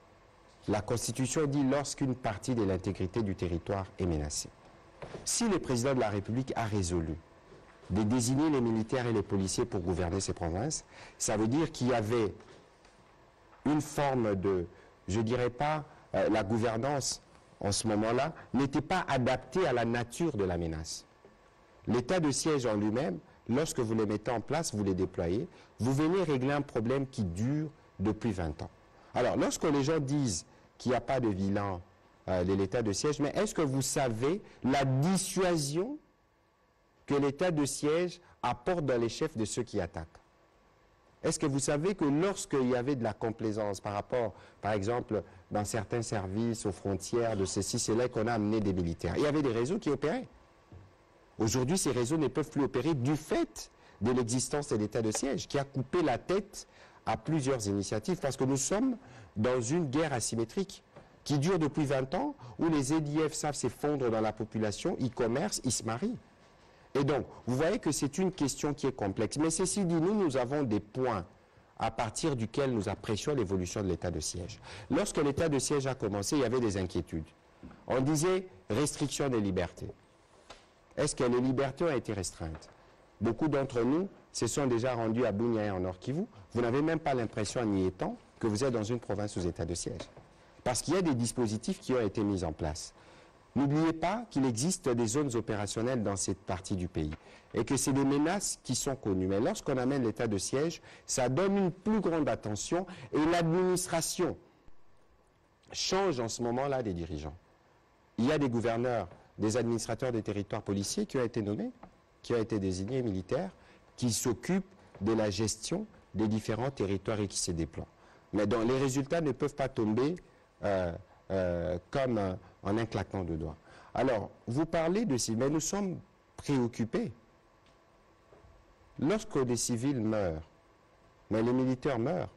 La Constitution dit lorsqu'une partie de l'intégrité du territoire est menacée. Si le président de la République a résolu de désigner les militaires et les policiers pour gouverner ces provinces, ça veut dire qu'il y avait une forme de, je ne dirais pas, la gouvernance en ce moment-là n'était pas adaptée à la nature de la menace. L'état de siège en lui-même, lorsque vous les mettez en place, vous les déployez, vous venez régler un problème qui dure depuis 20 ans. Alors, lorsque les gens disent qu'il n'y a pas de bilan de l'état de siège, mais est-ce que vous savez la dissuasion que l'état de siège apporte dans les chefs de ceux qui attaquent? Est-ce que vous savez que lorsqu'il y avait de la complaisance par rapport, par exemple, dans certains services, aux frontières de ceci, c'est là qu'on a amené des militaires. Il y avait des réseaux qui opéraient. Aujourd'hui, ces réseaux ne peuvent plus opérer du fait de l'existence de l'état de siège qui a coupé la tête à plusieurs initiatives, parce que nous sommes dans une guerre asymétrique qui dure depuis 20 ans, où les EDF savent s'effondrer dans la population, ils commercent, ils se marient. Et donc, vous voyez que c'est une question qui est complexe. Mais ceci dit, nous avons des points à partir duquel nous apprécions l'évolution de l'état de siège. Lorsque l'état de siège a commencé, il y avait des inquiétudes. On disait, restriction des libertés. Est-ce que les libertés ont été restreintes? Beaucoup d'entre nous se sont déjà rendus à Bunia et en Nord Kivu. Vous n'avez même pas l'impression, en y étant, que vous êtes dans une province sous état de siège. Parce qu'il y a des dispositifs qui ont été mis en place. N'oubliez pas qu'il existe des zones opérationnelles dans cette partie du pays et que c'est des menaces qui sont connues. Mais lorsqu'on amène l'état de siège, ça donne une plus grande attention et l'administration change en ce moment-là des dirigeants. Il y a des gouverneurs, des administrateurs des territoires policiers qui ont été nommés, qui ont été désignés militaires, qui s'occupent de la gestion des différents territoires et qui se déploient. Mais donc, les résultats ne peuvent pas tomber comme en un claquement de doigts. Alors, vous parlez de civils, mais nous sommes préoccupés. Lorsque des civils meurent, mais les militaires meurent,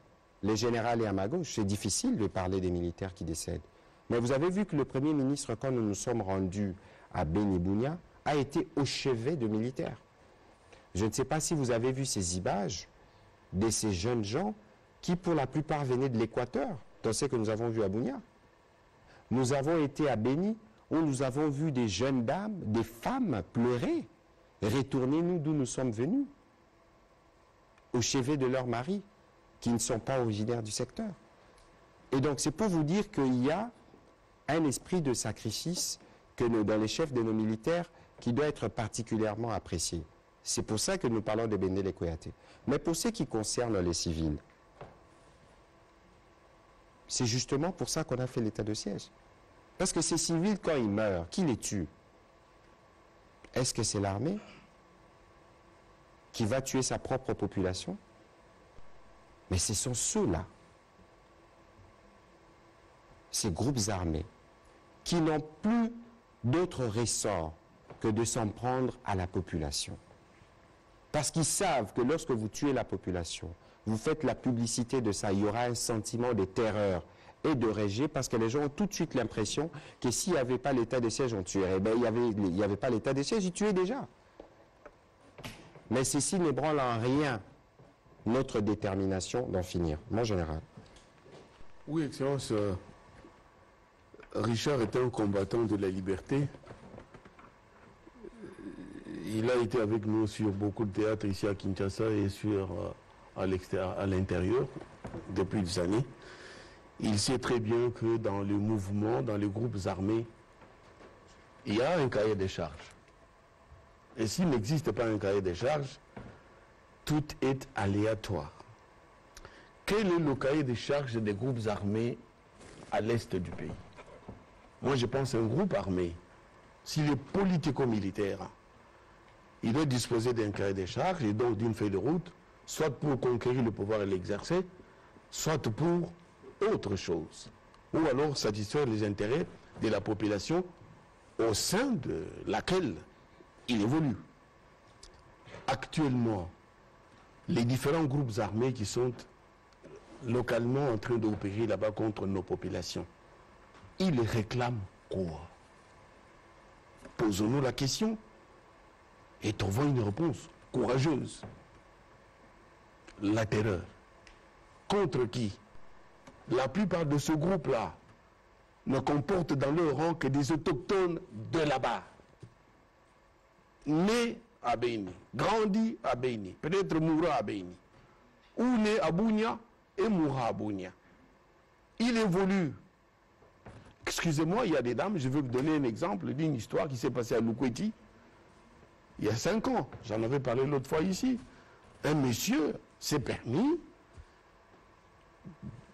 les généraux et à ma gauche, c'est difficile de parler des militaires qui décèdent. Mais vous avez vu que le Premier ministre, quand nous nous sommes rendus à Beni-Bunia, a été au chevet de militaires. Je ne sais pas si vous avez vu ces images de ces jeunes gens qui, pour la plupart, venaient de l'Équateur, dans ce que nous avons vu à Bunia. Nous avons été à Beni, où nous avons vu des jeunes dames, des femmes pleurer. Retournez-nous d'où nous sommes venus, au chevet de leurs maris, qui ne sont pas originaires du secteur. Et donc, c'est pour vous dire qu'il y a un esprit de sacrifice que dans les chefs de nos militaires qui doit être particulièrement apprécié. C'est pour ça que nous parlons de Bendele Kouyaté. Mais pour ce qui concerne les civils, c'est justement pour ça qu'on a fait l'état de siège. Parce que ces civils, quand ils meurent, qui les tue? Est-ce que c'est l'armée qui va tuer sa propre population? Mais ce sont ceux-là, ces groupes armés, qui n'ont plus d'autre ressort que de s'en prendre à la population. Parce qu'ils savent que lorsque vous tuez la population, vous faites la publicité de ça, il y aura un sentiment de terreur et de rejet, parce que les gens ont tout de suite l'impression que s'il n'y avait pas l'état de siège, on tuerait. Ben, il n'y avait pas l'état de siège, ils tuaient déjà. Mais ceci n'ébranle en rien notre détermination d'en finir, mon général. Oui, Excellence, Richard était un combattant de la liberté. Il a été avec nous sur beaucoup de théâtres ici à Kinshasa et à l'intérieur depuis des années. Il sait très bien que dans le mouvement, dans les groupes armés, il y a un cahier des charges. Et s'il n'existe pas un cahier des charges, tout est aléatoire. Quel est le cahier des charges des groupes armés à l'est du pays? Moi, je pense qu'un groupe armé, s'il est politico-militaire, il doit disposer d'un cahier des charges et donc d'une feuille de route, soit pour conquérir le pouvoir et l'exercer, soit pour autre chose, ou alors satisfaire les intérêts de la population au sein de laquelle il évolue. Actuellement, les différents groupes armés qui sont localement en train d'opérer là-bas contre nos populations, ils réclament quoi? Posons-nous la question et trouvons une réponse courageuse. La terreur. Contre qui? La plupart de ce groupe-là ne comportent dans leur rang que des autochtones de là-bas. Nés à Beni, grandis à Beni, peut-être mourra à Beni, ou né à Bunia et mourra à Bunia. Il évolue. Excusez-moi, il y a des dames, je veux vous donner un exemple d'une histoire qui s'est passée à Lukweti il y a 5 ans. J'en avais parlé l'autre fois ici. Un monsieur s'est permis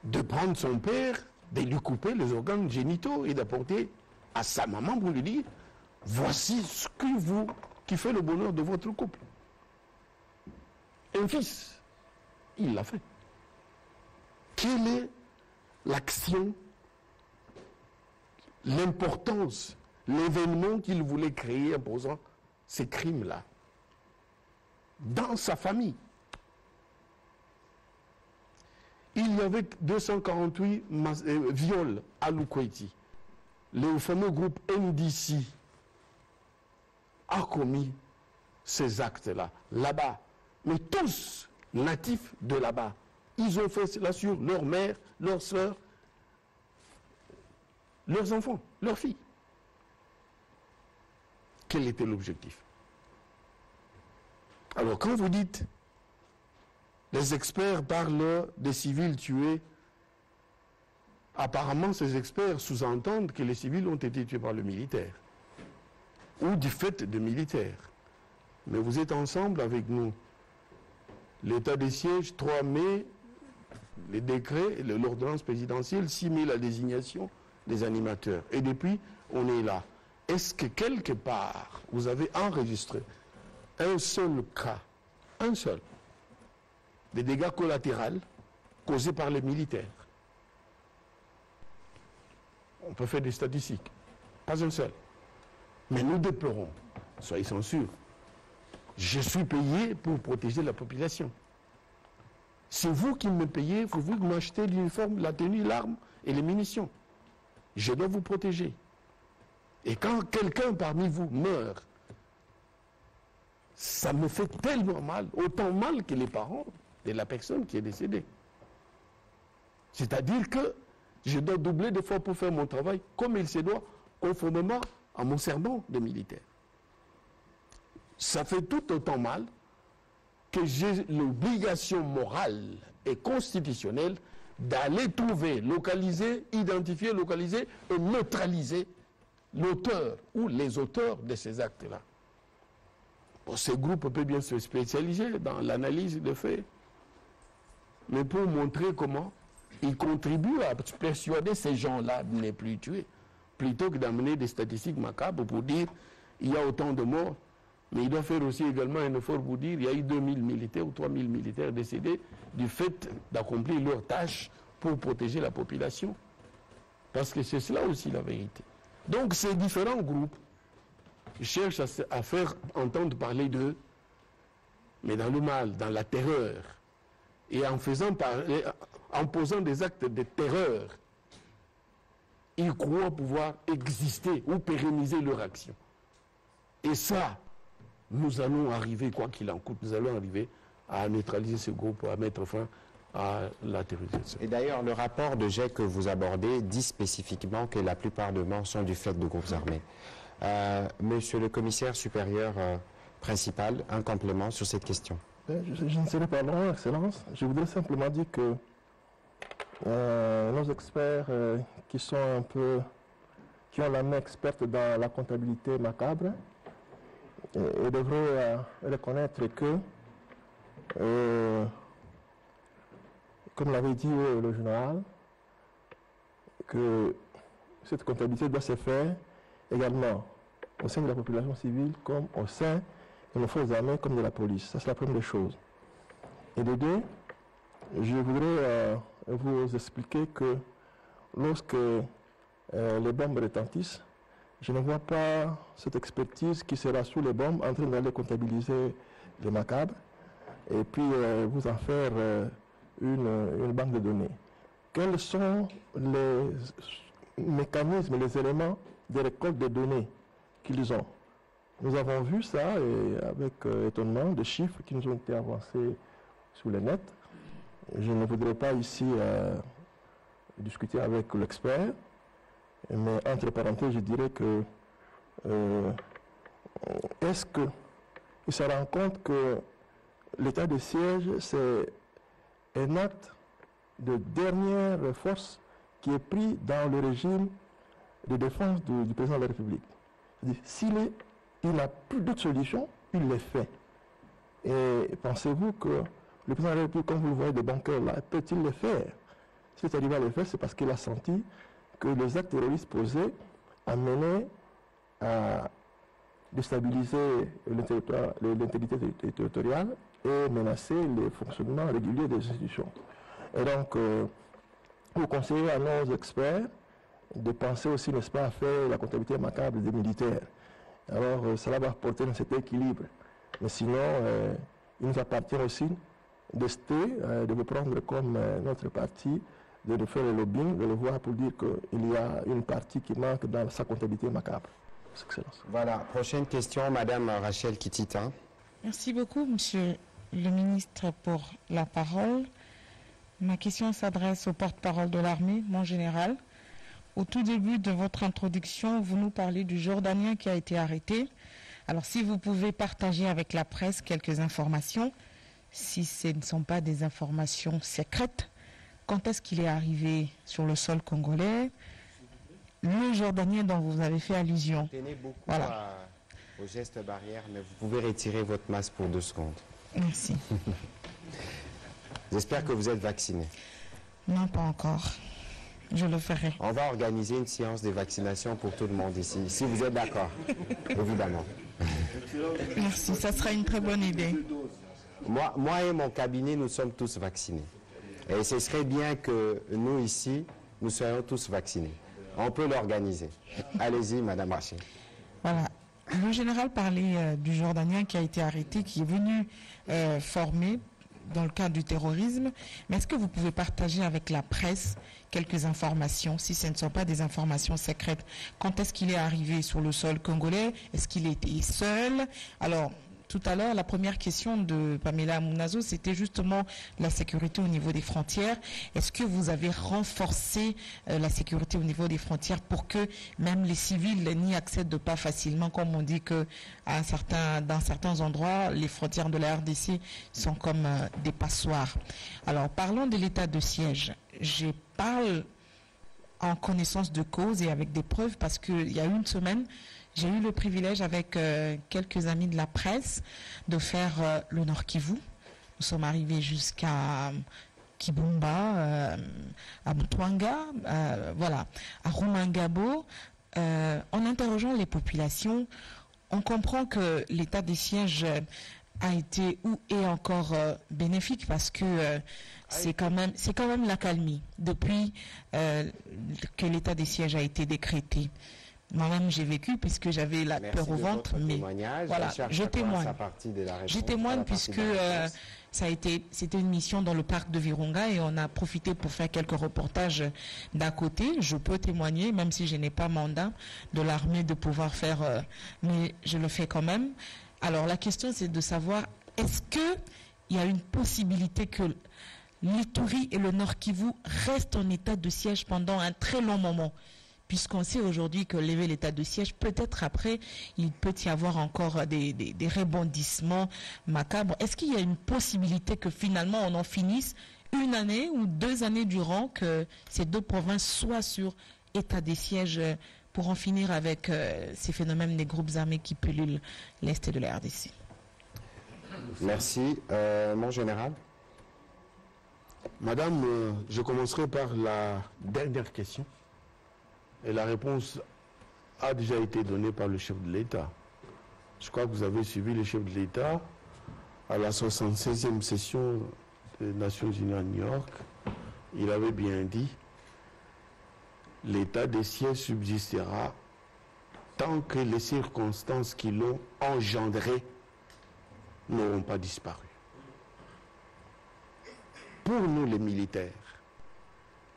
de prendre son père, de lui couper les organes génitaux et d'apporter à sa maman pour lui dire « Voici ce qui fait le bonheur de votre couple. » Un fils, il l'a fait. Quelle est l'action, l'importance, l'événement qu'il voulait créer en posant ces crimes-là dans sa famille? Il y avait 248 viols à Lukweti. Le fameux groupe NDC a commis ces actes-là, là-bas. Mais tous natifs de là-bas. Ils ont fait cela sur leur mère, leurs soeurs, leurs enfants, leurs filles. quel était l'objectif? Alors, quand vous dites, les experts parlent des civils tués, apparemment, ces experts sous-entendent que les civils ont été tués par le militaire, ou du fait de militaires. Mais vous êtes ensemble avec nous. L'état des sièges, 3 mai, les décrets, l'ordonnance présidentielle, 6 mai, la désignation des animateurs. Et depuis, on est là. Est-ce que quelque part, vous avez enregistré un seul cas, un seul, des dégâts collatéraux causés par les militaires? On peut faire des statistiques. Pas un seul. Mais nous déplorons, soyez-en sûrs. Je suis payé pour protéger la population. C'est vous qui me payez, c'est vous qui m'achetez l'uniforme, la tenue, l'arme et les munitions. Je dois vous protéger. Et quand quelqu'un parmi vous meurt, ça me fait tellement mal, autant mal que les parents de la personne qui est décédée. C'est-à-dire que je dois doubler d'efforts pour faire mon travail comme il se doit, conformément à mon serment de militaire. Ça fait tout autant mal que j'ai l'obligation morale et constitutionnelle d'aller trouver, localiser, identifier, localiser et neutraliser l'auteur ou les auteurs de ces actes-là. Bon, ce groupe peut bien se spécialiser dans l'analyse des faits, mais pour montrer comment ils contribuent à persuader ces gens-là de ne plus tuer, plutôt que d'amener des statistiques macabres pour dire il y a autant de morts. Mais il doit faire aussi également un effort pour dire qu'il y a eu 2000 militaires ou 3000 militaires décédés du fait d'accomplir leur tâche pour protéger la population. Parce que c'est cela aussi la vérité. Donc ces différents groupes cherchent à faire entendre parler d'eux, mais dans le mal, dans la terreur, et en posant des actes de terreur, ils croient pouvoir exister ou pérenniser leur action. Et ça, nous allons arriver, quoi qu'il en coûte, nous allons arriver à neutraliser ce groupe, à mettre fin à la terrorisation. Et d'ailleurs, le rapport de GIEC que vous abordez dit spécifiquement que la plupart des morts sont du fait de groupes armés. Monsieur le commissaire supérieur principal, un complément sur cette question. Je ne serai pas long, Excellence. Je voudrais simplement dire que nos experts qui ont la main experte dans la comptabilité macabre, et devraient reconnaître que, comme l'avait dit le général, que cette comptabilité doit se faire également au sein de la population civile comme au sein de nos forces armées comme de la police. Ça, c'est la première des choses. Et de deux, je voudrais vous expliquer que lorsque les bombes retentissent, je ne vois pas cette expertise qui sera sous les bombes en train d'aller comptabiliser les macabres et puis vous en faire une banque de données. Quels sont les mécanismes, les éléments de récolte de données qu'ils ont? Nous avons vu ça et avec étonnement des chiffres qui nous ont été avancés sur le net. Je ne voudrais pas ici discuter avec l'expert, mais entre parenthèses, je dirais que est-ce qu'il se rend compte que l'état de siège, c'est un acte de dernière force qui est pris dans le régime de défense du président de la République? S'il n'a plus d'autre solution, il le fait. Et pensez-vous que le président de la République, comme vous le voyez, de banqueurs là, peut-il le faire? S'il est arrivé à le faire, c'est parce qu'il a senti que les actes terroristes posés amenaient à déstabiliser l'intégrité territoriale et menacer le fonctionnement régulier des institutions. Et donc, vous conseillez à nos experts de penser aussi, n'est-ce pas, à faire la comptabilité macabre des militaires. Alors, cela va apporter cet équilibre. Mais sinon, il nous appartient aussi de vous prendre comme notre parti, de faire le lobbying, de le voir pour dire qu'il y a une partie qui manque dans sa comptabilité macabre. Excellence. Voilà, prochaine question, Madame Rachel Kitita. Merci beaucoup, Monsieur le ministre, pour la parole. Ma question s'adresse au porte-parole de l'armée, mon général. Au tout début de votre introduction, vous nous parlez du Jordanien qui a été arrêté. Alors, si vous pouvez partager avec la presse quelques informations, si ce ne sont pas des informations secrètes, quand est-ce qu'il est arrivé sur le sol congolais, le Jordanien dont vous avez fait allusion. Tenez beaucoup Voilà. au geste barrière, mais vous pouvez retirer votre masque pour 2 secondes. Merci. J'espère que vous êtes vacciné. Non, pas encore. Je le ferai. On va organiser une séance de vaccination pour tout le monde ici, si vous êtes d'accord, évidemment. Merci, ça sera une très bonne idée. Moi et mon cabinet, nous sommes tous vaccinés. Et ce serait bien que nous ici, nous soyons tous vaccinés. On peut l'organiser. Allez-y, Madame Rachid. Voilà. Le général parlait du Jordanien qui a été arrêté, qui est venu former dans le cadre du terrorisme. Mais est-ce que vous pouvez partager avec la presse quelques informations, si ce ne sont pas des informations secrètes? Quand est-ce qu'il est arrivé sur le sol congolais? Est-ce qu'il était seul? Alors, tout à l'heure, la première question de Pamela Mounazo, c'était justement la sécurité au niveau des frontières. Est-ce que vous avez renforcé la sécurité au niveau des frontières pour que même les civils n'y accèdent pas facilement, comme on dit que dans certains endroits, les frontières de la RDC sont comme des passoires. Alors, parlons de l'état de siège. Je parle en connaissance de cause et avec des preuves parce qu'il y a une semaine, j'ai eu le privilège avec quelques amis de la presse de faire le Nord Kivu. Nous sommes arrivés jusqu'à Kibumba, à Butwanga, voilà, à Rumangabo. En interrogeant les populations, on comprend que l'état des sièges a été ou est encore bénéfique parce que c'est quand même l'accalmie depuis que l'état des sièges a été décrété. Moi-même, j'ai vécu puisque j'avais la peur au ventre, mais voilà, je témoigne. Je témoigne puisque c'était une mission dans le parc de Virunga et on a profité pour faire quelques reportages d'à côté. Je peux témoigner, même si je n'ai pas mandat de l'armée de pouvoir faire, mais je le fais quand même. Alors la question, c'est de savoir, est-ce qu'il y a une possibilité que l'Ituri et le Nord Kivu restent en état de siège pendant un très long moment? Puisqu'on sait aujourd'hui que lever l'état de siège, peut-être après, il peut y avoir encore des rebondissements macabres. Est-ce qu'il y a une possibilité que finalement on en finisse 1 année ou 2 années durant que ces 2 provinces soient sur état de siège pour en finir avec ces phénomènes des groupes armés qui pullulent l'Est de la RDC? Merci. Mon général. Madame, je commencerai par la dernière question. Et la réponse a déjà été donnée par le chef de l'État. Je crois que vous avez suivi le chef de l'État à la 76e session des Nations Unies à New York. Il avait bien dit l'état des sièges subsistera tant que les circonstances qui l'ont engendré n'auront pas disparu. Pour nous, les militaires,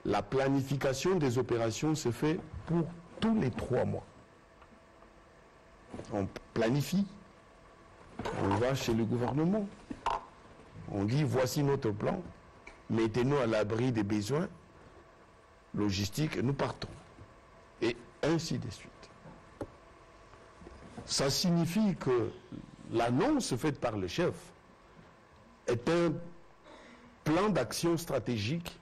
la planification des opérations se fait pour tous les 3 mois. On planifie, on va chez le gouvernement, on dit voici notre plan, mettez-nous à l'abri des besoins logistiques et nous partons. Et ainsi de suite. Ça signifie que l'annonce faite par le chef est un plan d'action stratégique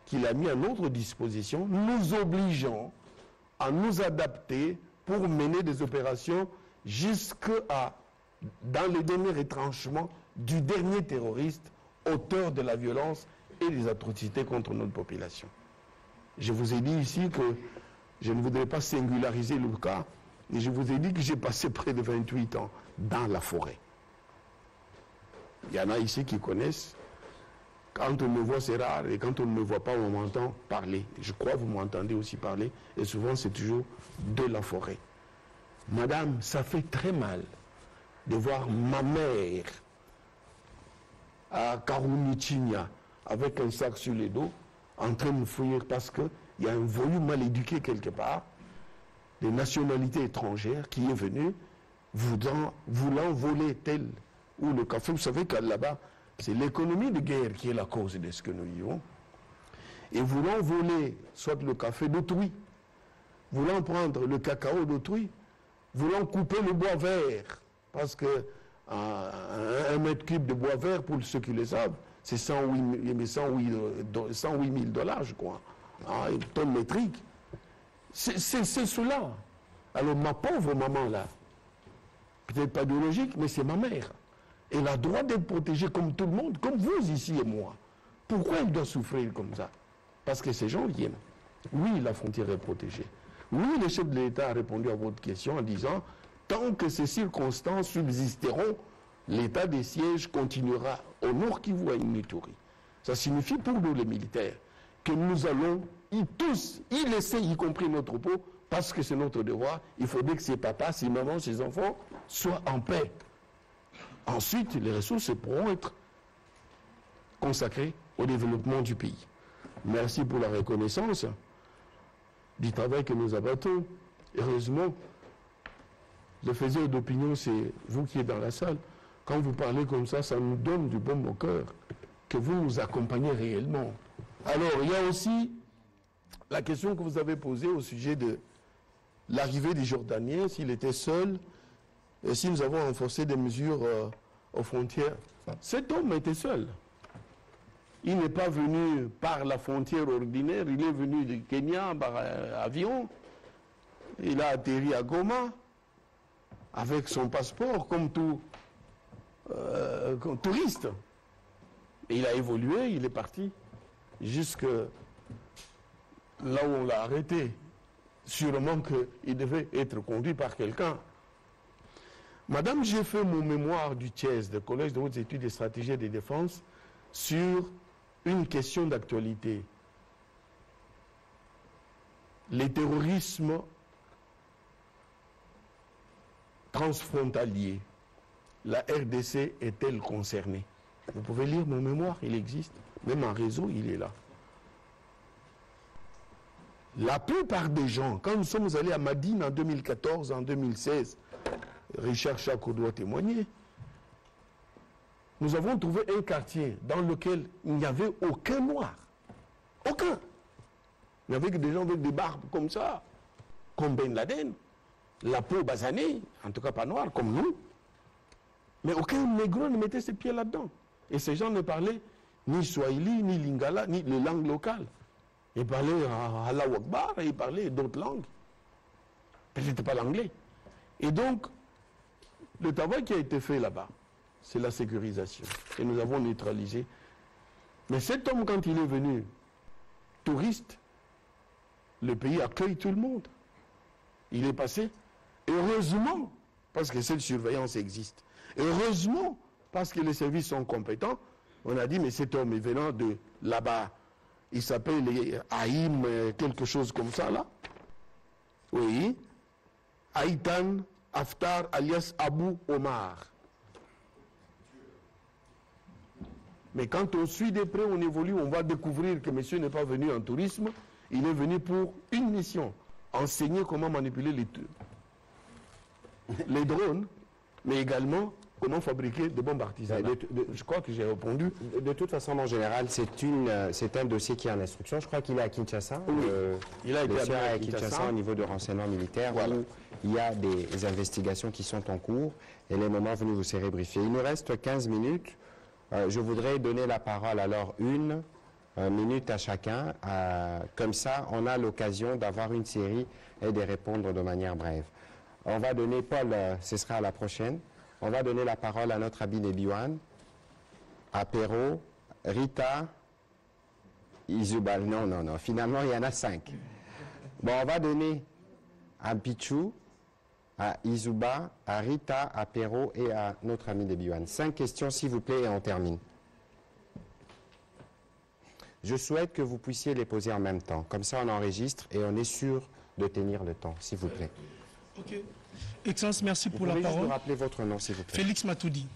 qu'il a mis à notre disposition, nous obligeant à nous adapter pour mener des opérations dans les derniers retranchements du dernier terroriste, auteur de la violence et des atrocités contre notre population. Je vous ai dit ici que je ne voudrais pas singulariser le cas, et je vous ai dit que j'ai passé près de 28 ans dans la forêt. Il y en a ici qui connaissent. Quand on me voit, c'est rare, et quand on ne me voit pas, on m'entend parler. Je crois que vous m'entendez aussi parler, et souvent c'est toujours de la forêt. Madame, ça fait très mal de voir ma mère à Karounichinya avec un sac sur le dos, en train de fuir parce qu'il y a un voyou mal éduqué quelque part, de nationalité étrangère qui est venu voulant voler tel ou le café. Vous savez qu'à là-bas, c'est l'économie de guerre qui est la cause de ce que nous vivons. Et voulant voler soit le café d'autrui, voulant prendre le cacao d'autrui, voulant couper le bois vert Parce que un mètre cube de bois vert, pour ceux qui le savent, c'est 108 000 dollars, je crois. Une tonne métrique. C'est cela. Alors ma pauvre maman là, peut-être pas biologique, mais c'est ma mère. Elle a le droit d'être protégée comme tout le monde, comme vous ici et moi. Pourquoi elle doit souffrir comme ça? Parce que ces gens viennent. Oui, la frontière est protégée. Oui, le chef de l'État a répondu à votre question en disant tant que ces circonstances subsisteront, l'état des sièges continuera au Nord Kivu à Ituri. Ça signifie pour nous les militaires que nous allons tous y laisser, y compris nos troupeaux, parce que c'est notre devoir. Il faudrait que ces papas, ces mamans, ces enfants soient en paix. Ensuite, les ressources pourront être consacrées au développement du pays. Merci pour la reconnaissance du travail que nous abattons. Heureusement, le faiseur d'opinion, c'est vous qui êtes dans la salle. Quand vous parlez comme ça, ça nous donne du baume au cœur, que vous nous accompagnez réellement. Alors, il y a aussi la question que vous avez posée au sujet de l'arrivée des Jordaniens, s'il était seul, et si nous avons renforcé des mesures aux frontières. Cet homme était seul. Il n'est pas venu par la frontière ordinaire, il est venu du Kenya par avion. Il a atterri à Goma avec son passeport comme tout comme touriste. Et il a évolué, il est parti jusque là où on l'a arrêté. Sûrement qu'il devait être conduit par quelqu'un. Madame, j'ai fait mon mémoire du TIES, du Collège de hautes études et stratégies de défense, sur une question d'actualité. Les terrorismes transfrontaliers. La RDC est-elle concernée? Vous pouvez lire mon mémoire, il existe. Même en réseau, il est là. La plupart des gens, quand nous sommes allés à Madine en 2014, en 2016, Richard Chako doit témoigner, nous avons trouvé un quartier dans lequel il n'y avait aucun noir. Aucun. Il n'y avait que des gens avec des barbes comme ça, comme Ben Laden, la peau basanée, en tout cas pas noire, comme nous. Mais aucun négro ne mettait ses pieds là-dedans. Et ces gens ne parlaient ni Swahili, ni Lingala, ni les langues locales. Ils parlaient Allahu Akbar, et ils parlaient d'autres langues. Peut-être pas l'anglais. Et donc, le travail qui a été fait là-bas, c'est la sécurisation. Et nous avons neutralisé. Mais cet homme, quand il est venu touriste, le pays accueille tout le monde. Il est passé. Heureusement, parce que cette surveillance existe. Heureusement, parce que les services sont compétents, on a dit, mais cet homme est venant de là-bas. Il s'appelle Haïm, quelque chose comme ça, là. Oui. Haïtan Haftar, alias Abou Omar. Mais quand on suit de près, on évolue, on va découvrir que monsieur n'est pas venu en tourisme, il est venu pour une mission, enseigner comment manipuler les drones, mais également comment fabriquer des bombes artisanales. Je crois que j'ai répondu. De toute façon, mon général, c'est un dossier qui est en instruction. Je crois qu'il est à Kinshasa. Oui. Il a été à Kinshasa au niveau de renseignement militaire. Voilà. Où il y a des investigations qui sont en cours et les moments venus, vous serez briefés. Il nous reste 15 minutes. Je voudrais donner la parole alors une minute à chacun. Comme ça, on a l'occasion d'avoir une série et de répondre de manière brève. On va donner, Paul, ce sera à la prochaine. On va donner la parole à notre ami Nebiwan, à Perrault, Rita, Izubal. Non. Finalement, il y en a 5. Bon, on va donner à Pichou, à Izuba, à Rita, à Perrault et à notre ami Nebiwan. 5 questions, s'il vous plaît, et on termine. Je souhaite que vous puissiez les poser en même temps. Comme ça, on enregistre et on est sûr de tenir le temps, s'il vous plaît. Ok. Excellence, merci pour la parole. Vous pouvez juste me rappeler votre nom, s'il vous plaît. Félix Matoudi.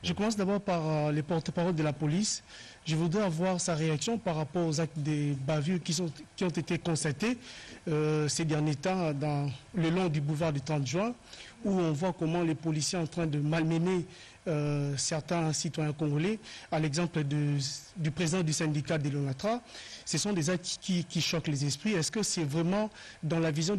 Je commence d'abord par les porte-parole de la police. Je voudrais avoir sa réaction par rapport aux actes de bavure qui ont été constatés ces derniers temps le long du boulevard du 30 juin, où on voit comment les policiers sont en train de malmener certains citoyens congolais, à l'exemple du président du syndicat de l'ONATRA. Ce sont des actes qui choquent les esprits. Est-ce que c'est vraiment dans la vision